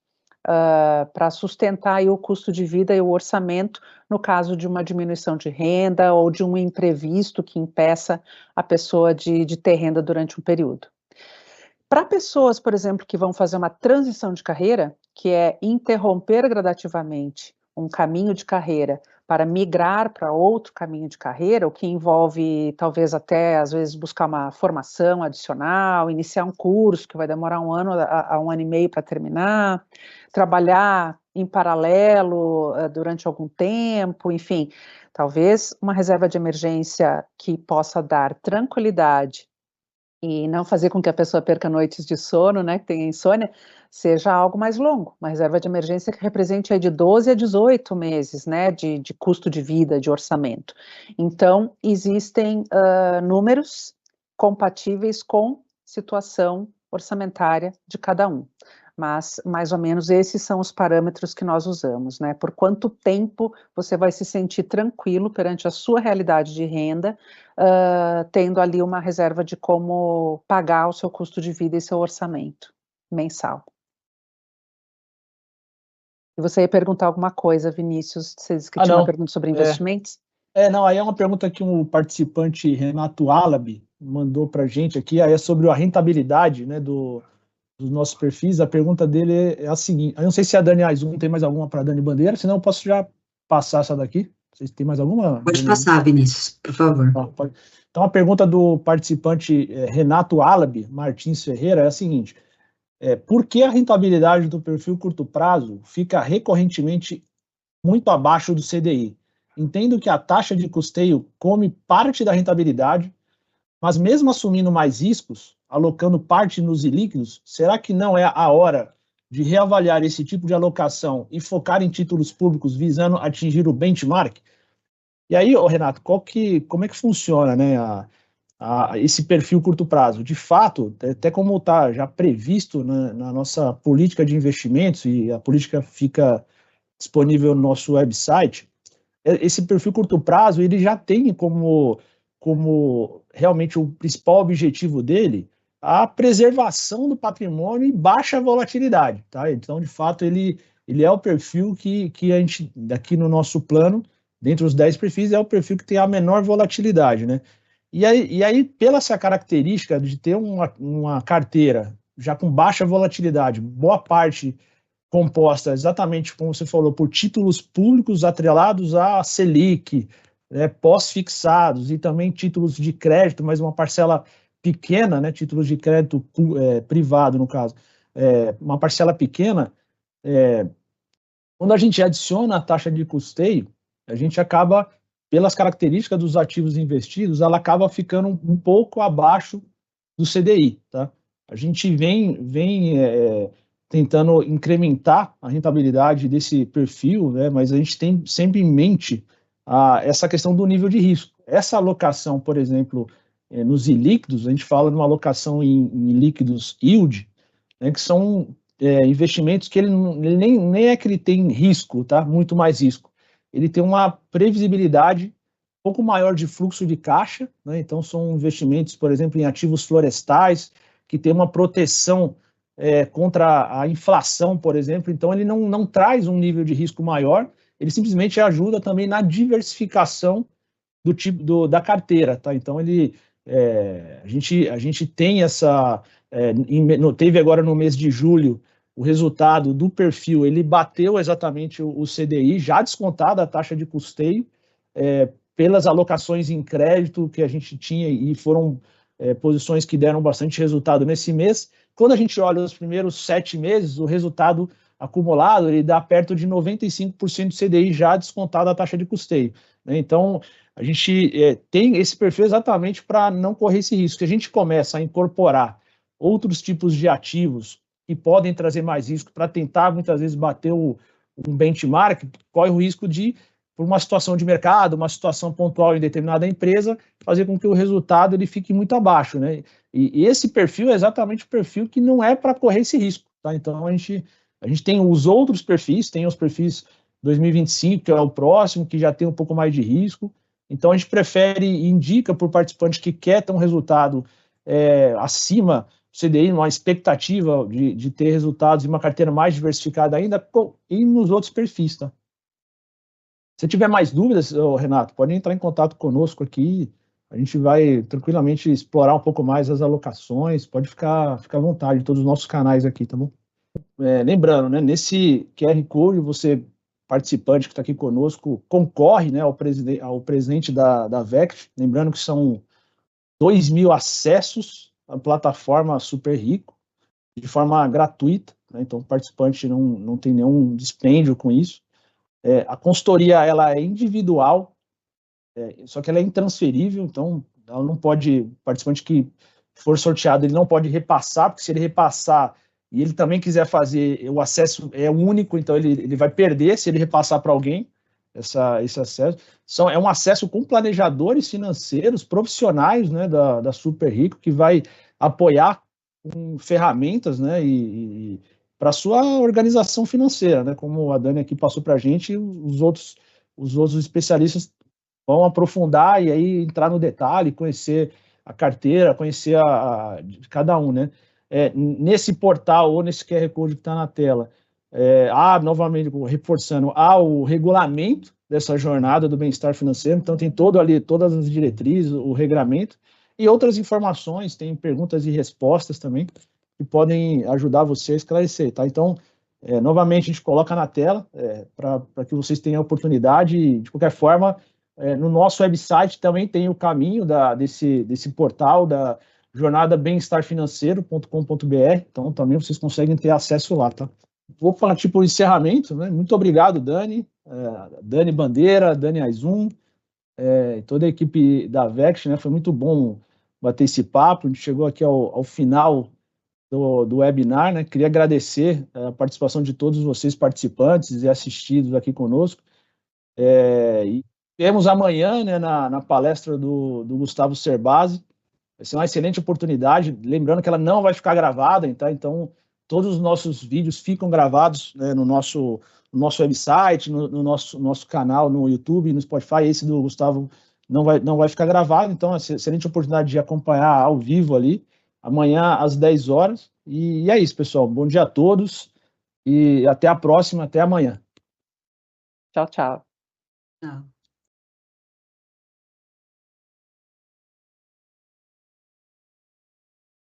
para sustentar aí o custo de vida e o orçamento no caso de uma diminuição de renda ou de um imprevisto que impeça a pessoa de ter renda durante um período. Para pessoas, por exemplo, que vão fazer uma transição de carreira, que é interromper gradativamente um caminho de carreira para migrar para outro caminho de carreira, o que envolve talvez até, às vezes, buscar uma formação adicional, iniciar um curso que vai demorar 1 ano a 1 ano e meio para terminar, trabalhar em paralelo durante algum tempo, enfim, talvez uma reserva de emergência que possa dar tranquilidade e não fazer com que a pessoa perca noites de sono, né, que tenha insônia, seja algo mais longo, uma reserva de emergência que represente aí de 12 a 18 meses, né, de custo de vida, de orçamento. Então, existem números compatíveis com situação orçamentária de cada um, mas mais ou menos esses são os parâmetros que nós usamos, né, por quanto tempo você vai se sentir tranquilo perante a sua realidade de renda, tendo ali uma reserva de como pagar o seu custo de vida e seu orçamento mensal. E você ia perguntar alguma coisa, Vinícius? Você disse que tinha uma pergunta sobre investimentos? Não, aí é uma pergunta que um participante, Renato Alabi, mandou para a gente aqui, aí é sobre a rentabilidade, né, dos nossos perfis. A pergunta dele é a seguinte, eu não sei se a Dani Aizum tem mais alguma para a Dani Bandeira, senão eu posso já passar essa daqui. Vocês têm mais alguma? Pode passar, Vinícius, por favor. Então, a pergunta do participante Renato Alabi Martins Ferreira é a seguinte, por que a rentabilidade do perfil curto prazo fica recorrentemente muito abaixo do CDI? Entendo que a taxa de custeio come parte da rentabilidade, mas mesmo assumindo mais riscos, alocando parte nos ilíquidos, será que não é a hora de reavaliar esse tipo de alocação e focar em títulos públicos visando atingir o benchmark? E aí, Renato, como é que funciona, né, esse perfil curto prazo? De fato, até como está já previsto na nossa política de investimentos, e a política fica disponível no nosso website, esse perfil curto prazo, ele já tem como realmente o principal objetivo dele a preservação do patrimônio e baixa volatilidade, tá? Então, de fato, ele é o perfil que a gente, aqui no nosso plano, dentre os 10 perfis, é o perfil que tem a menor volatilidade, né? E aí pela essa característica de ter uma carteira já com baixa volatilidade, boa parte composta exatamente como você falou, por títulos públicos atrelados à Selic, né, pós-fixados e também títulos de crédito, mas uma parcela pequena, né, títulos de crédito privado, no caso, uma parcela pequena, quando a gente adiciona a taxa de custeio, a gente acaba, pelas características dos ativos investidos, ela acaba ficando um pouco abaixo do CDI, tá? A gente vem tentando incrementar a rentabilidade desse perfil, né, mas a gente tem sempre em mente essa questão do nível de risco. Essa alocação, por exemplo, nos ilíquidos, a gente fala de uma alocação em líquidos yield, né, que são investimentos que ele nem é que ele tem risco, tá? Muito mais risco. Ele tem uma previsibilidade um pouco maior de fluxo de caixa, né? Então são investimentos, por exemplo, em ativos florestais, que tem uma proteção contra a inflação, por exemplo, então ele não traz um nível de risco maior, ele simplesmente ajuda também na diversificação do tipo da carteira, tá? Então a gente tem teve agora no mês de julho o resultado do perfil, ele bateu exatamente o CDI, já descontado a taxa de custeio, pelas alocações em crédito que a gente tinha, e foram posições que deram bastante resultado nesse mês. Quando a gente olha os primeiros 7 meses, o resultado acumulado, ele dá perto de 95% do CDI já descontado a taxa de custeio, né? Então, a gente tem esse perfil exatamente para não correr esse risco. Se a gente começa a incorporar outros tipos de ativos que podem trazer mais risco para tentar, muitas vezes, bater um benchmark, corre o risco de, por uma situação de mercado, uma situação pontual em determinada empresa, fazer com que o resultado ele fique muito abaixo, né? E esse perfil é exatamente o perfil que não é para correr esse risco, tá? Então, a gente tem os outros perfis, tem os perfis 2025, que é o próximo, que já tem um pouco mais de risco. Então, a gente prefere, indica para o participante que quer ter um resultado acima CDI, uma expectativa de ter resultados e uma carteira mais diversificada ainda, e nos outros perfis, tá? Se tiver mais dúvidas, Renato, pode entrar em contato conosco aqui, a gente vai tranquilamente explorar um pouco mais as alocações, pode ficar à vontade, todos os nossos canais aqui, tá bom? Lembrando, né, nesse QR Code, você, participante que está aqui conosco, concorre, né, ao presente da Vect, lembrando que são 2.000 acessos à plataforma Super Rico, de forma gratuita, né, então o participante não tem nenhum dispêndio com isso. A consultoria, ela é individual, só que ela é intransferível, então ela não pode, o participante que for sorteado, ele não pode repassar, porque se ele repassar e ele também quiser fazer, o acesso é único, então ele vai perder se ele repassar para alguém esse acesso. É um acesso com planejadores financeiros profissionais, né, da Super Rico, que vai apoiar com ferramentas, né, e para a sua organização financeira, né, como a Dani aqui passou para a gente, os outros especialistas vão aprofundar e aí entrar no detalhe, conhecer a carteira, conhecer de cada um, né. Nesse portal ou nesse QR Code que está na tela, novamente, reforçando, há o regulamento dessa jornada do bem-estar financeiro, então tem todo ali, todas as diretrizes, o regramento, e outras informações, tem perguntas e respostas também, que podem ajudar você a esclarecer, tá? Então, novamente, a gente coloca na tela, para que vocês tenham a oportunidade, de qualquer forma, no nosso website também tem o caminho desse portal, da jornada bem-estarfinanceiro.com.br, então também vocês conseguem ter acesso lá, tá? Vou partir para o encerramento, né? Muito obrigado, Dani, Dani Bandeira, Dani Aizum, toda a equipe da Vect, né? Foi muito bom bater esse papo, a gente chegou aqui ao final do webinar, né? Queria agradecer a participação de todos vocês participantes e assistidos aqui conosco, e temos amanhã, né, na palestra do Gustavo Cerbasi, vai ser uma excelente oportunidade, lembrando que ela não vai ficar gravada, tá? Então, todos os nossos vídeos ficam gravados, né, no nosso website, no nosso canal, no YouTube, no Spotify. Esse do Gustavo não vai ficar gravado, então é uma excelente oportunidade de acompanhar ao vivo ali, amanhã às 10 horas. E é isso, pessoal. Bom dia a todos e até a próxima, até amanhã. Tchau, tchau. Tchau.